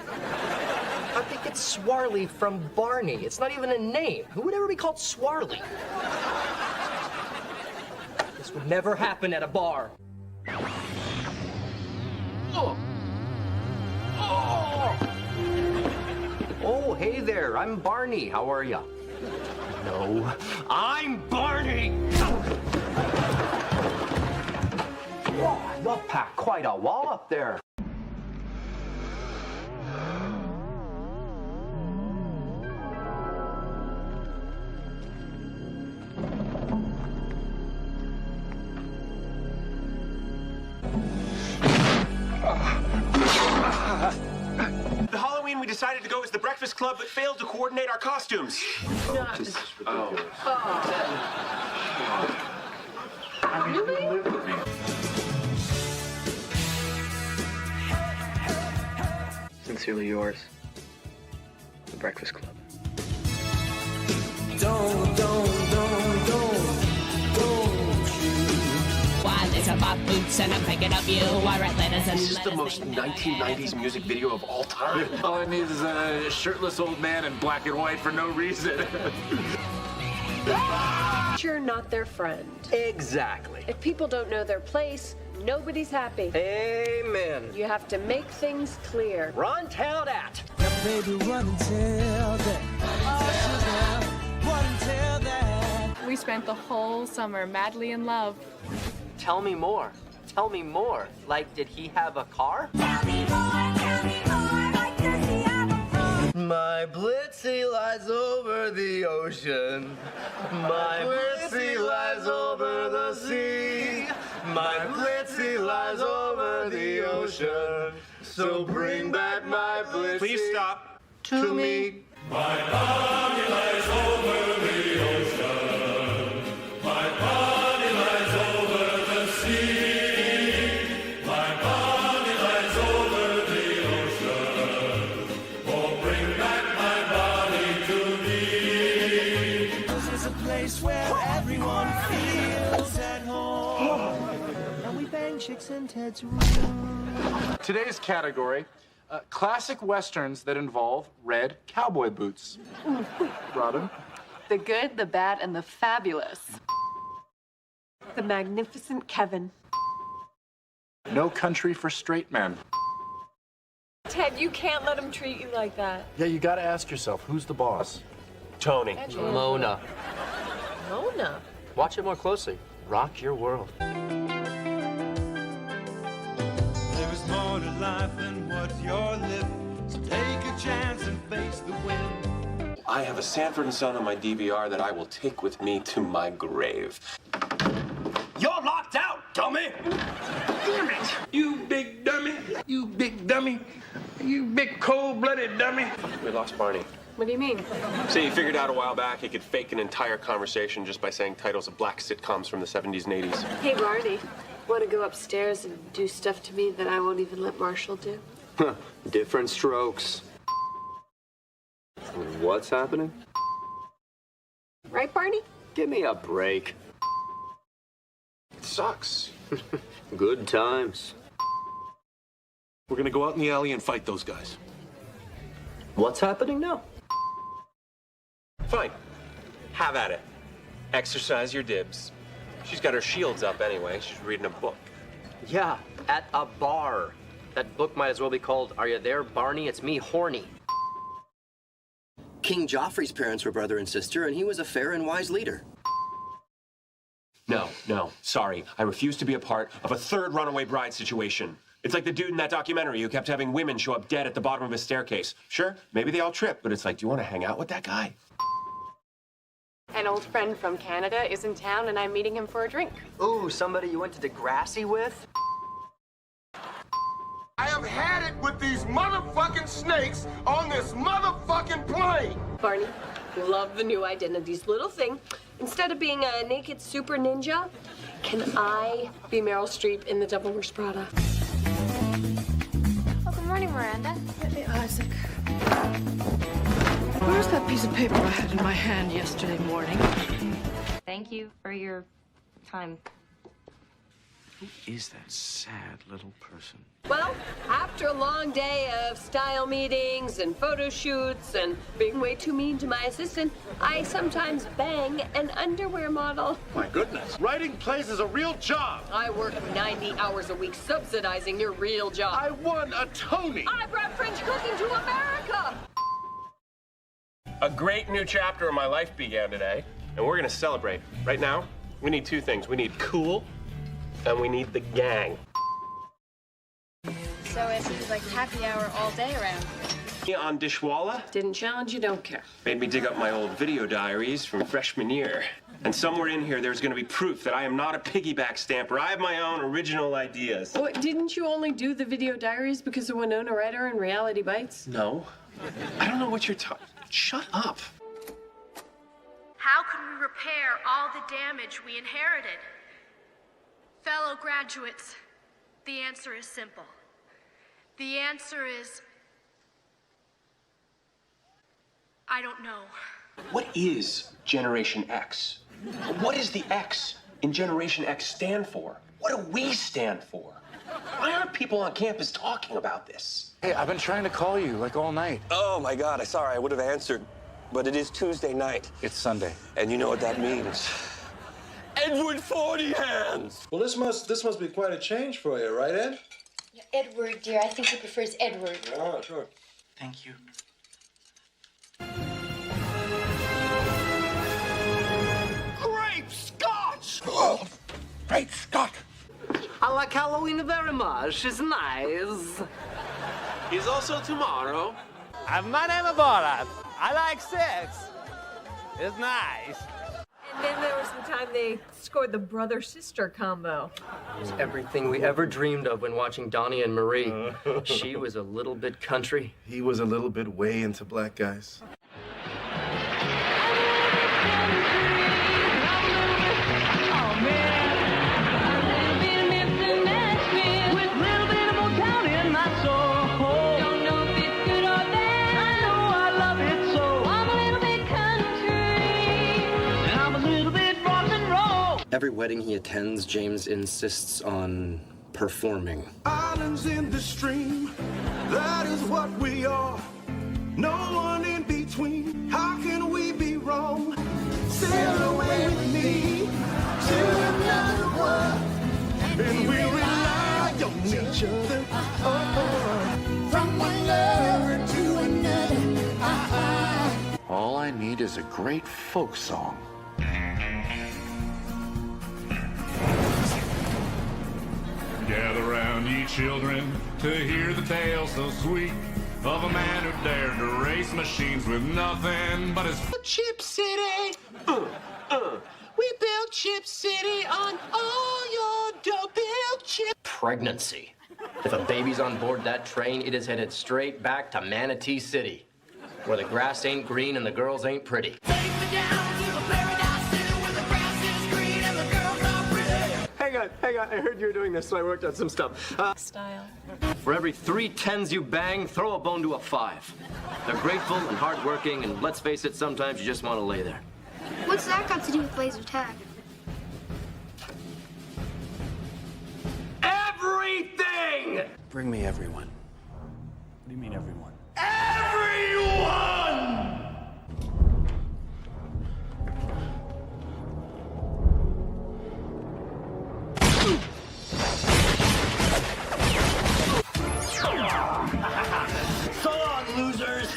I think it's Swarly from Barney. It's not even a name. Who would ever be called Swarly? This would never happen at a bar. Oh. Oh. Oh, hey there. I'm Barney. How are ya? No, I'm Barney! Oh, the packed quite a wall up there. The Halloween we decided to go as the Breakfast Club, but failed to coordinate our costumes. Sincerely yours, the Breakfast Club. Don't Why there's a pop boots and I'm thinking of you. Why right letters and This is the most 1990s music video of all time. All I need is a shirtless old man in black and white for no reason. You're not their friend. Exactly. If people don't know their place, nobody's happy. Amen. You have to make things clear. Run, tell that. baby, run and tell that. Run and tell that. We spent the whole summer madly in love. Tell me more. Tell me more. Like, did he have a car? Tell me more, like does he have a phone? My blitzy lies over the ocean. My blitzy lies over the sea. My blitzy lies over the ocean. So bring back my blitzy. Please stop. To me. My body lies over the ocean. My body lies over the sea. My body lies over the ocean. Oh, bring back my body to me. This is a place where everyone feels at home. And we bang chicks in Ted's room. Today's category, classic westerns that involve red cowboy boots. Robin? The good, the bad, and the fabulous. The magnificent Kevin. No Country for Straight Men. Ted, you can't let him treat you like that. Yeah, you gotta ask yourself, who's the boss? Tony. Mona. Mona? Watch it more closely. Rock your world. There is more to life than what you're living. So take a chance and face the wind. I have a Sanford & Son on my DVR that I will take with me to my grave. You're locked out, dummy! Damn it! You big dummy! You big dummy! You big cold-blooded dummy! We lost Barney. What do you mean? See, he figured out a while back he could fake an entire conversation just by saying titles of black sitcoms from the 70s and 80s. Hey, Barney. Want to go upstairs and do stuff to me that I won't even let Marshall do? Different strokes. What's happening? Right, Barney? Give me a break. It sucks. Good times. We're gonna go out in the alley and fight those guys. What's happening now? Fine. Have at it. Exercise your dibs. She's got her shields up anyway. She's reading a book. Yeah, at a bar. That book might as well be called Are You There, Barney? It's Me, Horny. King Joffrey's parents were brother and sister, and he was a fair and wise leader. No, sorry. I refuse to be a part of a third runaway bride situation. It's like the dude in that documentary who kept having women show up dead at the bottom of his staircase. Sure, maybe they all trip, but it's like, do you want to hang out with that guy? An old friend from Canada is in town and I'm meeting him for a drink. Ooh, somebody you went to Degrassi with? I have had it with these motherfucking snakes on this motherfucking plane. Barney, love the new identities. Little thing. Instead of being a naked super ninja, can I be Meryl Streep in The Devil Wears Prada? Oh, good morning, Miranda. Hey, Isaac. Where's that piece of paper I had in my hand yesterday morning? Thank you for your time. Who is that sad little person? Well, after a long day of style meetings and photo shoots and being way too mean to my assistant, I sometimes bang an underwear model. My goodness. Writing plays is a real job. I work 90 hours a week subsidizing your real job. I won a Tony. I brought French cooking to America. A great new chapter of my life began today, and we're gonna celebrate. Right now, we need two things. We need cool, and we need the gang. so it seems like happy hour all day around here. On Dishwalla? Didn't challenge you, don't care. Made me dig up my old video diaries from freshman year. And somewhere in here, there's going to be proof that I am not a piggyback stamper. I have my own original ideas. What, didn't you only do the video diaries because of Winona Ryder and Reality Bites? No. I don't know what you're talking. Shut up. How can we repair all the damage we inherited? Fellow graduates, the answer is simple. The answer is... I don't know. What is Generation X? What does the X in Generation X stand for? What do we stand for? Why aren't people on campus talking about this? Hey, I've been trying to call you, like, all night. Oh, my God. I'm sorry. I would have answered. But it is Tuesday night. It's Sunday. And you know what that means. Edward 40 Hands! Well, this must be quite a change for you, right, Ed? Yeah, Edward, dear. I think he prefers Edward. Oh, sure. Thank you. Grape Scotch! Oh, great Scott! I like Halloween very much. It's nice. It's also tomorrow. My name is Borat. I like sex. It's nice. And then there was the time they scored the brother-sister combo. It was everything we ever dreamed of when watching Donnie and Marie. She was a little bit country. He was a little bit way into black guys. Every wedding he attends, James insists on performing. Islands in the stream, that is what we are. No one in between. How can we be wrong? Sail away with me to another world, and we rely on each other. From one lover to another. All I need is a great folk song. Gather round, ye children, to hear the tale so sweet of a man who dared to race machines with nothing but his Chip City. We built Chip City on all your dough-built chip. Pregnancy. If a baby's on board that train, it is headed straight back to Manatee City, where the grass ain't green and the girls ain't pretty. Hang on. I heard you were doing this, so I worked out some stuff. Style. For every 3 10s you bang, throw a bone to a 5. They're grateful and hardworking, and let's face it, sometimes you just want to lay there. What's that got to do with laser tag? Everything! Bring me everyone. What do you mean, everyone? Everyone! So long, losers.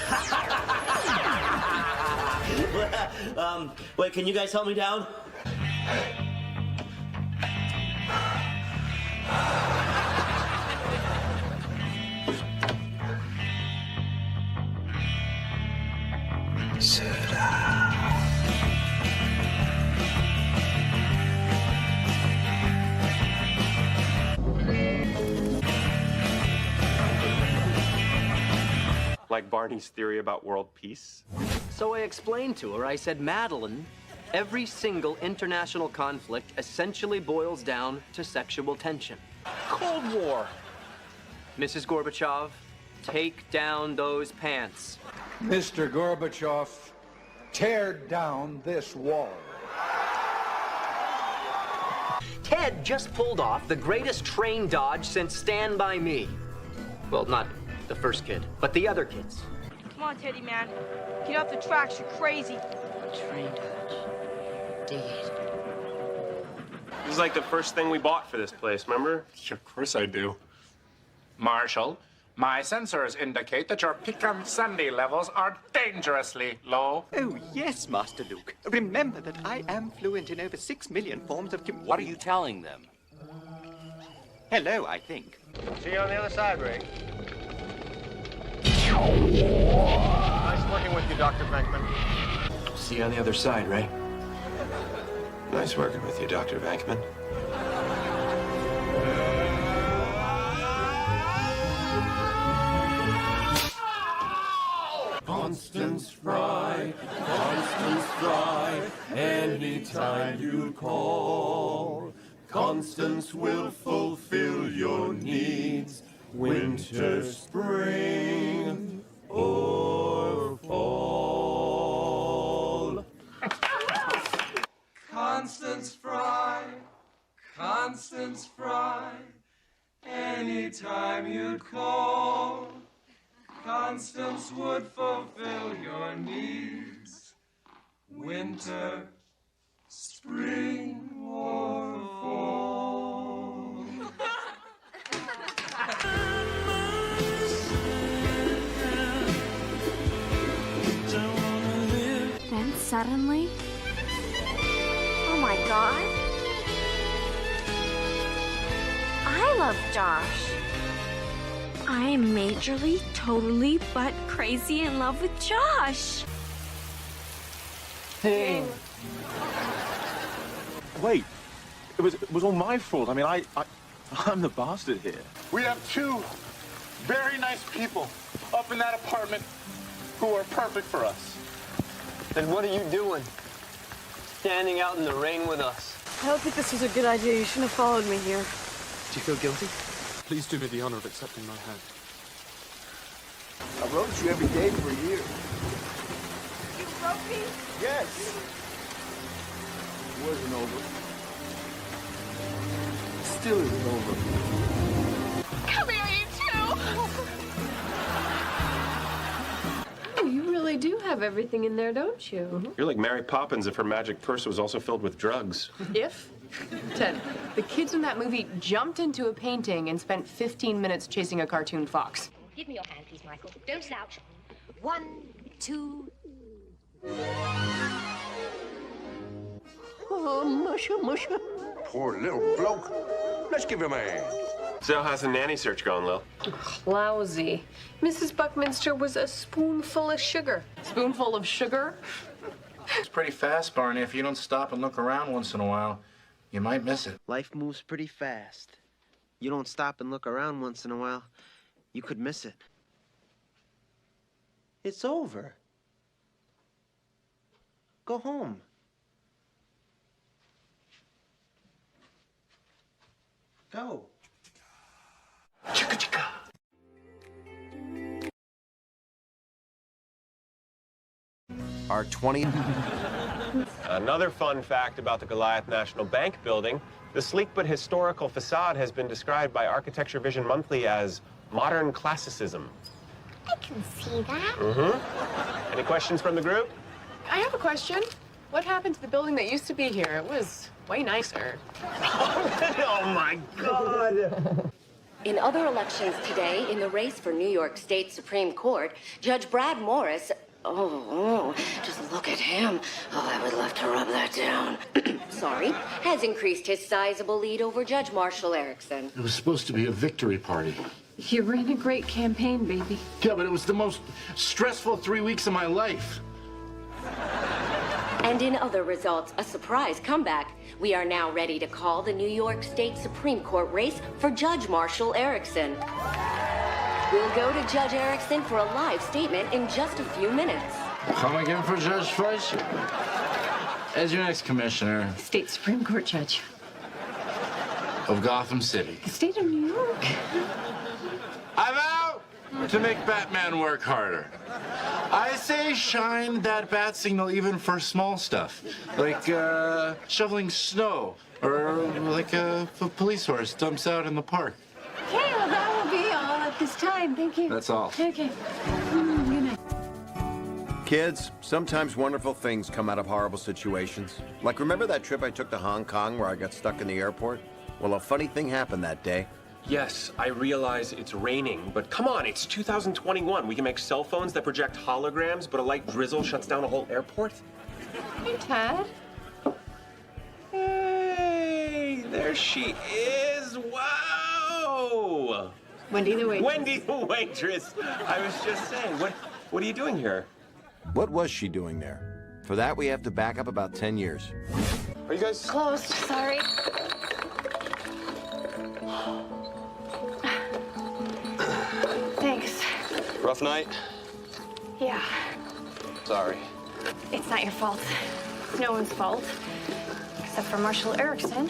Wait, can you guys help me down? Like Barney's theory about world peace? So I explained to her, I said, Madeline, every single international conflict essentially boils down to sexual tension. Cold War. Mrs. Gorbachev, take down those pants. Mr. Gorbachev, tear down this wall. Ted just pulled off the greatest train dodge since Stand By Me. Well, not the first kid, but the other kids. Come on, Teddy, man. Get off the tracks, you're crazy. Train dodge. Indeed. This is like the first thing we bought for this place, remember? Of course I do. Marshall, my sensors indicate that your piquant Sunday levels are dangerously low. Oh, yes, Master Luke. Remember that I am fluent in over 6 million forms of What are you telling them? Hello, I think. See you on the other side, Ray. Nice working with you, Dr. Venkman. See you on the other side, Ray. Nice working with you, Dr. Venkman. Constance Fry, anytime you call. Constance will fulfill your needs, winter, spring, or fall. Constance Fry, anytime you call. Constance would fulfill your needs, winter, spring, or fall. Then suddenly, oh my God, I love Josh. I am majorly, totally, but crazy in love with Josh. Hey. Wait, it was all my fault. I mean, I'm the bastard here. We have two very nice people up in that apartment who are perfect for us. Then what are you doing? Standing out in the rain with us. I don't think this was a good idea. You shouldn't have followed me here. Do you feel guilty? Please do me the honor of accepting my hand. I wrote you every day for a year. You wrote me? Yes. It wasn't over. It still isn't over. Come here, you two! Oh, you really do have everything in there, don't you? You're like Mary Poppins if her magic purse was also filled with drugs. If? Ted, the kids in that movie jumped into a painting and spent 15 minutes chasing a cartoon fox. Give me your hand, please, Michael. Don't slouch. 1, 2. Oh, musha. Poor little bloke. Let's give him a hand. So how's the nanny search going, Lil? Lousy. Mrs. Buckminster was a spoonful of sugar. Spoonful of sugar? It's pretty fast, Barney. If you don't stop and look around once in a while, you might miss it. Life moves pretty fast. You don't stop and look around once in a while, you could miss it. It's over. Go home. Go. Chicka-chicka. Our 20... Another fun fact about the Goliath National Bank building, the sleek but historical facade has been described by Architecture Vision Monthly as modern classicism. I can see that. Mm-hmm. Any questions from the group? I have a question. What happened to the building that used to be here? It was way nicer. Oh, my God. In other elections today, in the race for New York State Supreme Court, Judge Brad Morris... Oh, just look at him. Oh, I would love to rub that down. Sorry. Has increased his sizable lead over Judge Marshall Erickson. It was supposed to be a victory party. You ran a great campaign, baby. Yeah, but it was the most stressful 3 weeks of my life. And in other results, a surprise comeback. We are now ready to call the New York State Supreme Court race for Judge Marshall Erickson. We'll go to Judge Erickson for a live statement in just a few minutes. Come again for Judge Fudge? As your next commissioner State Supreme Court judge. of Gotham City, The state of New York. I vow to make Batman work harder. I say shine that bat signal even for small stuff, like shoveling snow, or like a police horse dumps out in the park. Okay, well, that will be all at this time. Thank you. That's all. Okay. Good night. Kids, sometimes wonderful things come out of horrible situations. Like, remember that trip I took to Hong Kong where I got stuck in the airport? Well, a funny thing happened that day. Yes, I realize it's raining, but come on, it's 2021. We can make cell phones that project holograms, but a light drizzle shuts down a whole airport. Hey, Ted. Hey, there she is. Wow. No! Wendy the waitress. Wendy the waitress. I was just saying, what are you doing here? What was she doing there? For that, we have to back up about 10 years. Are you guys... Closed, sorry. Thanks. Rough night? Yeah, Sorry. it's not your fault. It's no one's fault. Except for Marshall Erickson.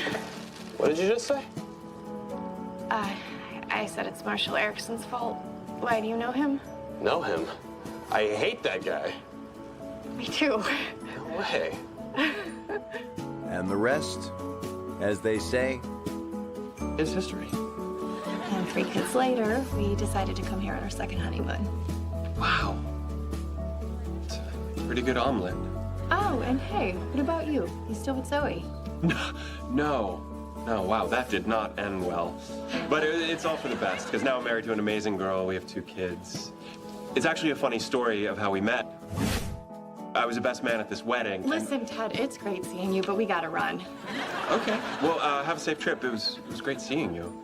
What did you just say? I said it's Marshall Erickson's fault. Why, do you know him? Know him? I hate that guy. Me too. No way. And the rest, as they say, is history. And 3 kids later, we decided to come here on our second honeymoon. Wow. It's a pretty good omelet. Oh, and hey, what about you? You still with Zoe? No. No, wow, that did not end well. But it's all for the best, because now I'm married to an amazing girl. We have 2 kids. It's actually a funny story of how we met. I was a best man at this wedding. Listen, Ted, it's great seeing you, but we gotta run. Okay. Well, have a safe trip. It was great seeing you.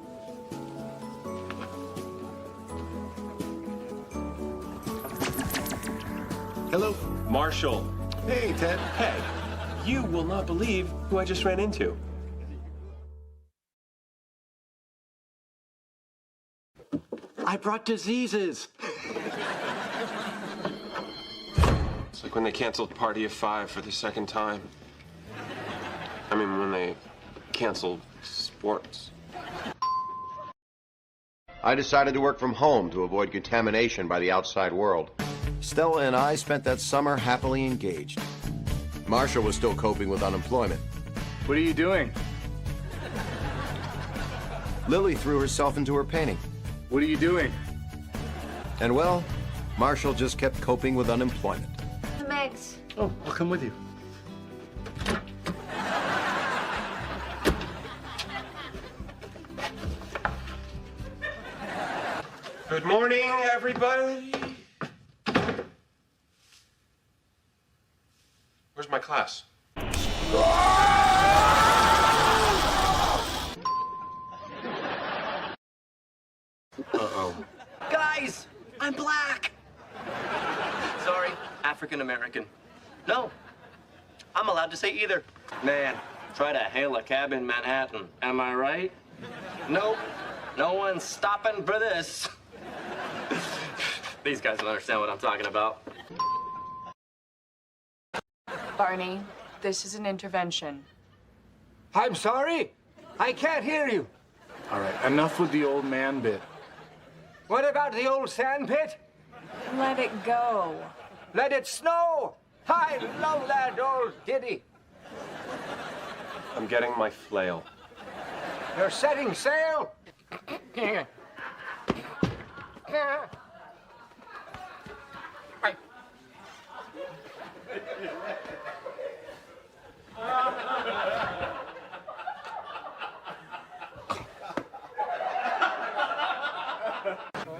Hello. Marshall. Hey, Ted. Hey, you will not believe who I just ran into. I brought diseases. It's like when they canceled Party of 5 for the second time. I mean, when they canceled sports. I decided to work from home to avoid contamination by the outside world. Stella and I spent that summer happily engaged. Marshall was still coping with unemployment. What are you doing? Lily threw herself into her painting. What are you doing? And well, Marshall just kept coping with unemployment. Megs. Oh, I'll come with you. Good morning, everybody. Where's my class? Uh-oh. Guys, I'm black. Sorry, African American. No, I'm allowed to say either. Man, try to hail a cab in Manhattan. Am I right? Nope, no one's stopping for this. These guys don't understand what I'm talking about. Barney, this is an intervention. I'm sorry? I can't hear you. All right, enough with the old man bit. What about the old sandpit? Let it go. Let it snow. I love that old ditty. I'm getting my flail. You're setting sail?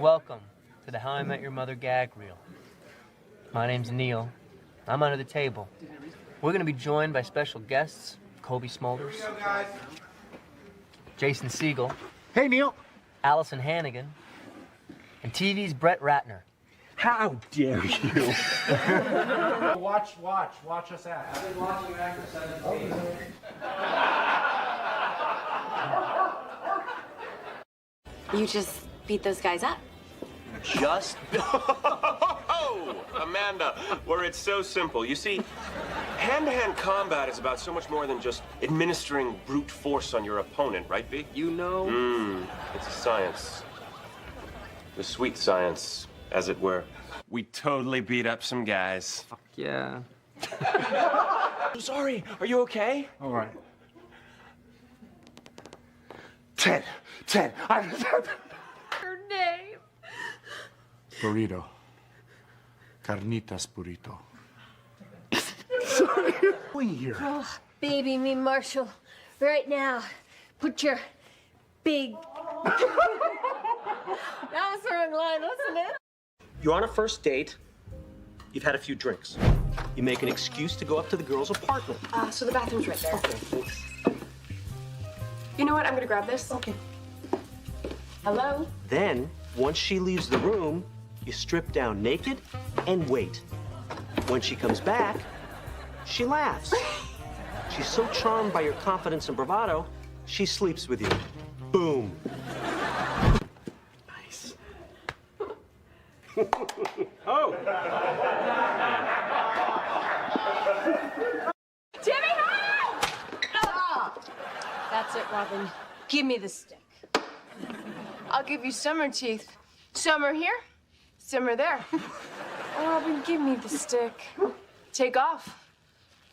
Welcome to the How I Met Your Mother gag reel. My name's Neil. I'm under the table. We're going to be joined by special guests, Kobe Smulders, Jason Segel. Hey, Neil. Allison Hannigan, and TV's Brett Ratner. How dare you? Watch us act. I've been watching you act for 17. You just beat those guys up. Just? Oh, Amanda, where it's so simple. You see, hand-to-hand combat is about so much more than just administering brute force on your opponent, right, B? You know? It's a science. The sweet science, as it were. We totally beat up some guys. Fuck yeah. I'm sorry. Are you okay? All right. Ted, I'm... Her name. Burrito. Carnitas burrito. Sorry. What are you doing here? Oh, baby me, Marshall. Right now. Put your big... That was the wrong line, wasn't it? You're on a first date. You've had a few drinks. You make an excuse to go up to the girl's apartment. So the bathroom's right there. Okay, thanks. You know what? I'm gonna grab this. Okay. Hello? Then, once she leaves the room, you strip down naked and wait. When she comes back, she laughs. She's so charmed by your confidence and bravado, she sleeps with you. Boom. Nice. Oh! Timmy, help! That's it, Robin. Give me the stick. I'll give you summer teeth. Some are here, some are there. Oh, Robin, give me the stick. Take off.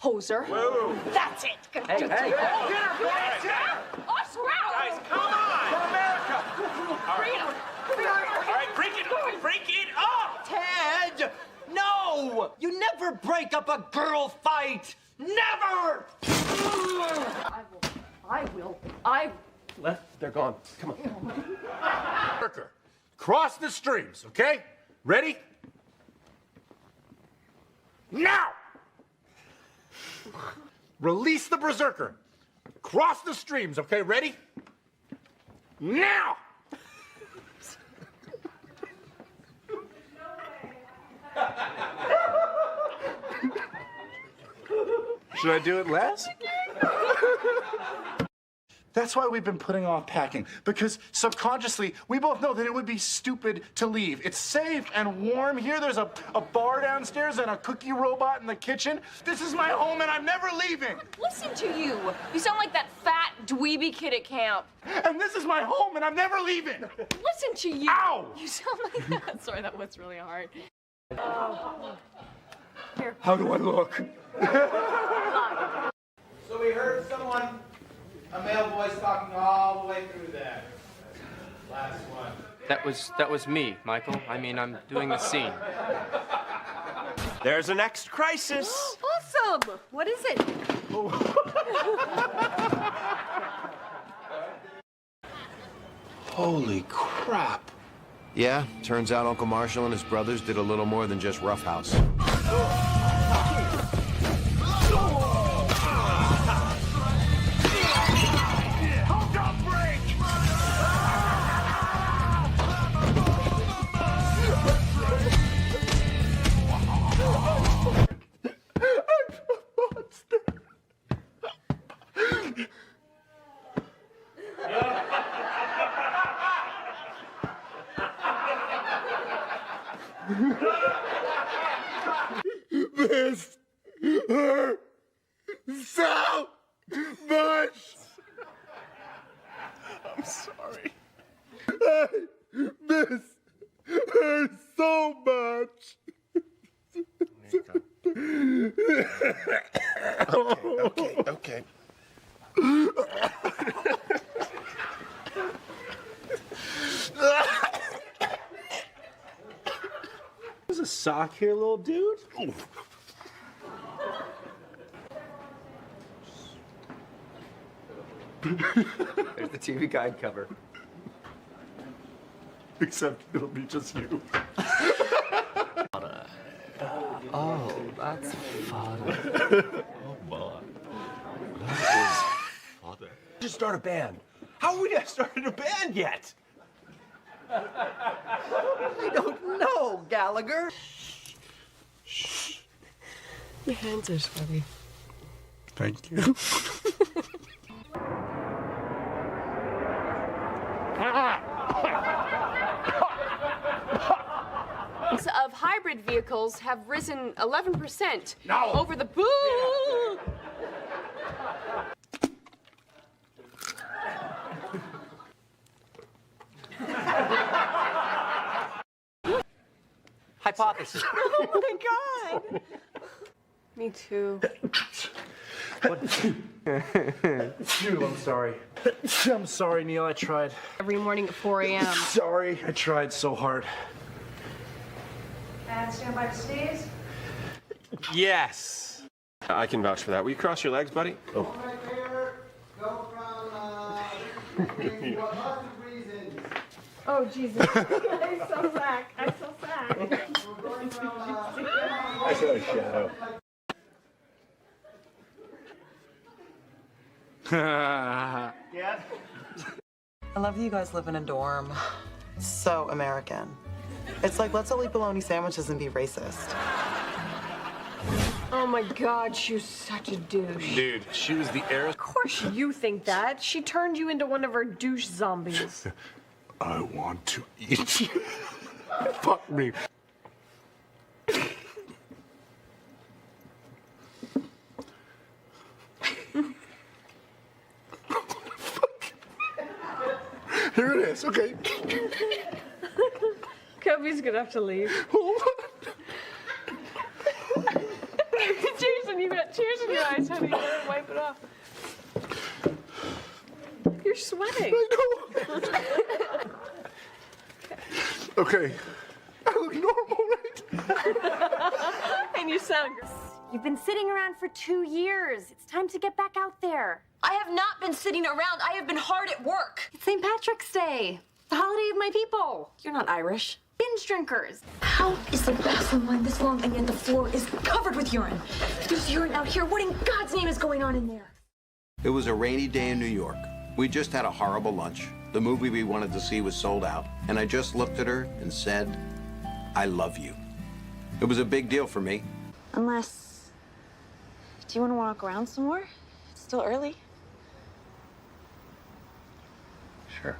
Hoser. Whoa. That's it. Hey, hey, Get hey. her, Guys, Oh, scrowl. Guys, come on! For America! All right. Freedom. All right, break it up! Ted! No! You never break up a girl fight! Never! I will. Left, they're gone. Come on. Berserker, cross the streams, okay? Ready? Now! Release the berserker. Cross the streams, okay? Ready? Now! Should I do it less? That's why we've been putting off packing, because subconsciously, we both know that it would be stupid to leave. It's safe and warm here. There's a bar downstairs and a cookie robot in the kitchen. This is my home and I'm never leaving. Listen to you. You sound like that fat dweeby kid at camp. And this is my home and I'm never leaving. Listen to you. Ow! You sound like that. Sorry, that was really hard. Here. How do I look? So we heard someone, a male voice talking all the way through there. Last one. That was me, Michael. I mean, I'm doing the scene. There's a next crisis. Awesome! What is it? Holy crap. Yeah, turns out Uncle Marshall and his brothers did a little more than just roughhouse. This hurt so much. I'm sorry. This hurts so much. Okay. There's a sock here, little dude. There's the TV guide cover. Except it'll be just you. Oh, that's father. Oh, boy. That is father. Just start a band. How are we not started a band yet? I don't know, Gallagher. Your hands are sweaty. Thank you. Of hybrid vehicles have risen 11% No. over the boo. Hypothesis. Oh my God! Me too. Phew, I'm sorry. I'm sorry, Neil. I tried. Every morning at 4 a.m. Sorry. I tried so hard. And stand by to sneeze. Yes. I can vouch for that. Will you cross your legs, buddy? Oh. Right there. Go from lots of reasons. Oh, Jesus. I'm so sack. I'm so sack. We're going from I saw a shadow. yeah. I love that you guys live in a dorm. So American. It's like, let's all eat bologna sandwiches and be racist. Oh my God, she was such a douche. Dude, she was the heiress. Of course you think that. She turned you into one of her douche zombies. I want to eat you. Fuck me. Here it is, okay. Kobe's gonna have to leave. Jason, you got tears in your eyes, honey. You better wipe it off. You're sweating. I know. Okay. I look normal, right? And you sound good. You've been sitting around for 2 years. It's time to get back out there. I have not been sitting around. I have been hard at work. It's St. Patrick's Day, the holiday of my people. You're not Irish. Binge drinkers. How is the bathroom line this long and yet the floor is covered with urine? There's urine out here. What in God's name is going on in there? It was a rainy day in New York. We just had a horrible lunch. The movie we wanted to see was sold out. And I just looked at her and said, I love you. It was a big deal for me. Unless, do you want to walk around some more? It's still early. Sure.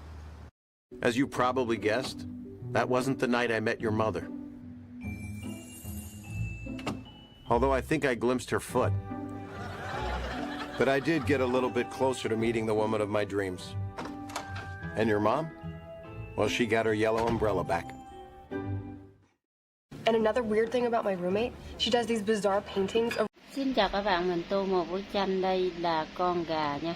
As you probably guessed, that wasn't the night I met your mother. Although I think I glimpsed her foot. But I did get a little bit closer to meeting the woman of my dreams. And your mom? Well, she got her yellow umbrella back. And another weird thing about my roommate, she does these bizarre paintings of... Xin chào các bạn, mình tô một bức tranh. Đây là con gà nha.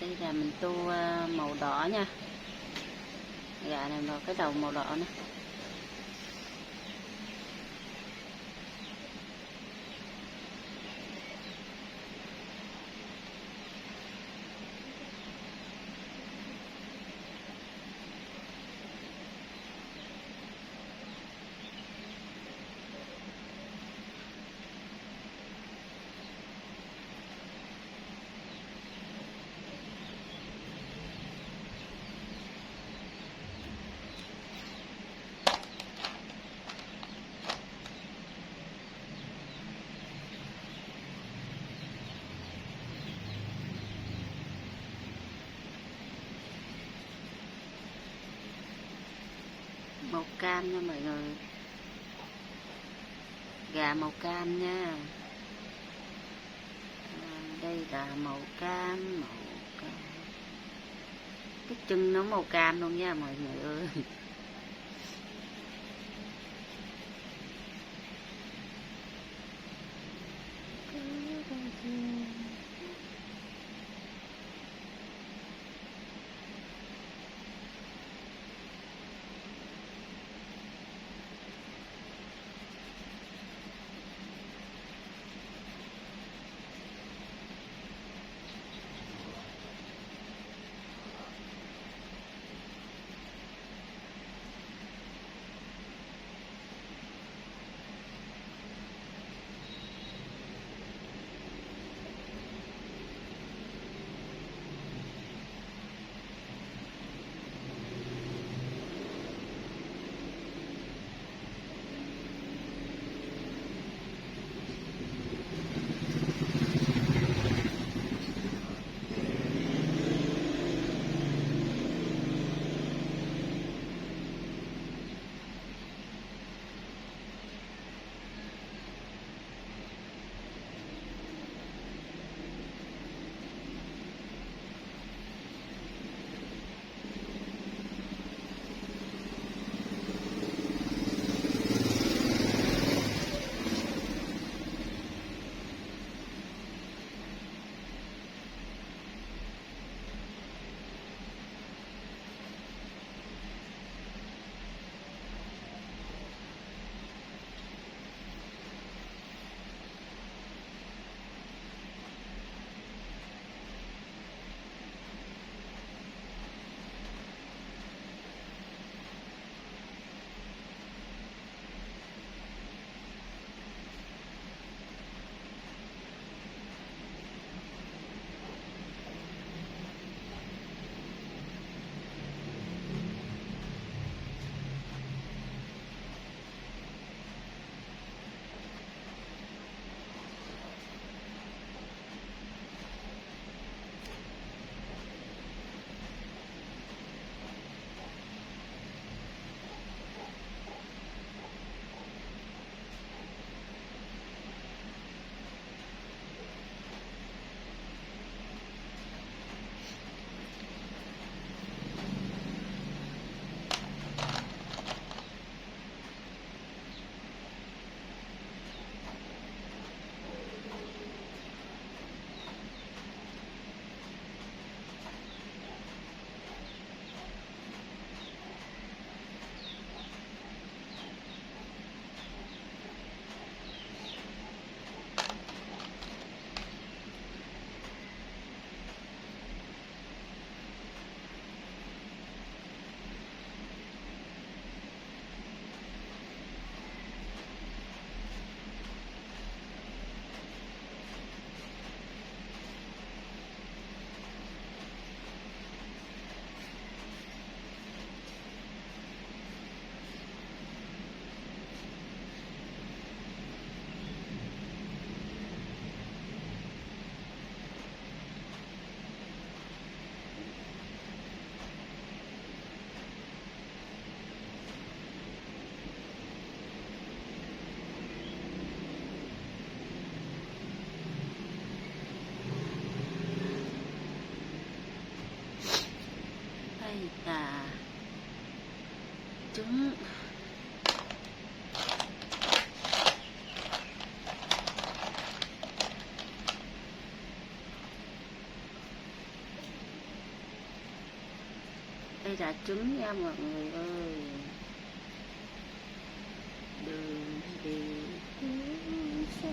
Đây là mình tô màu đỏ nha. Gà này vào cái đầu màu đỏ nè. Màu cam nha mọi người. Gà màu cam nha. Đây là màu cam, cái chân nó màu cam luôn nha mọi người ơi. trứng. Đây là trứng nha mọi người ơi. Đường đi hướng xa.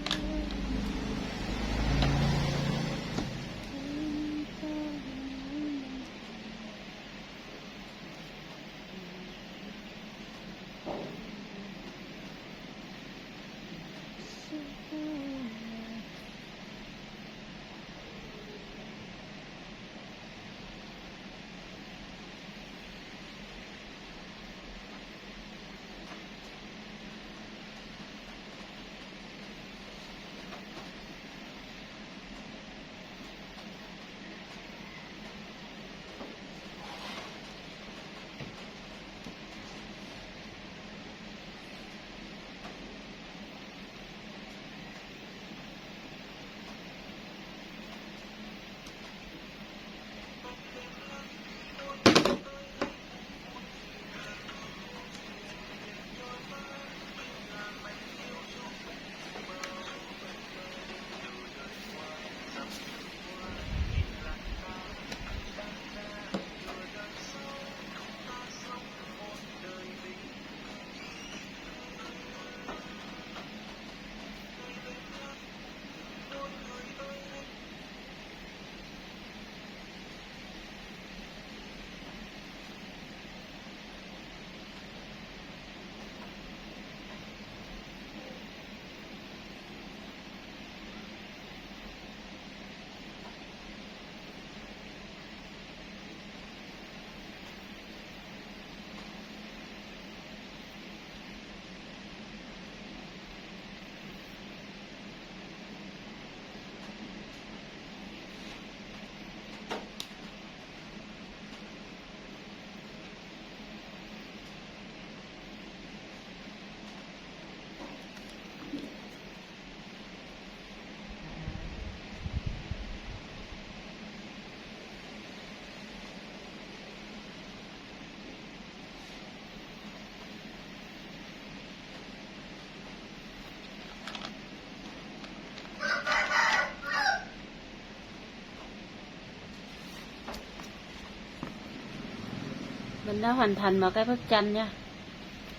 Mình đã hoàn thành một cái bức tranh nha.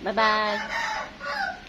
Bye bye.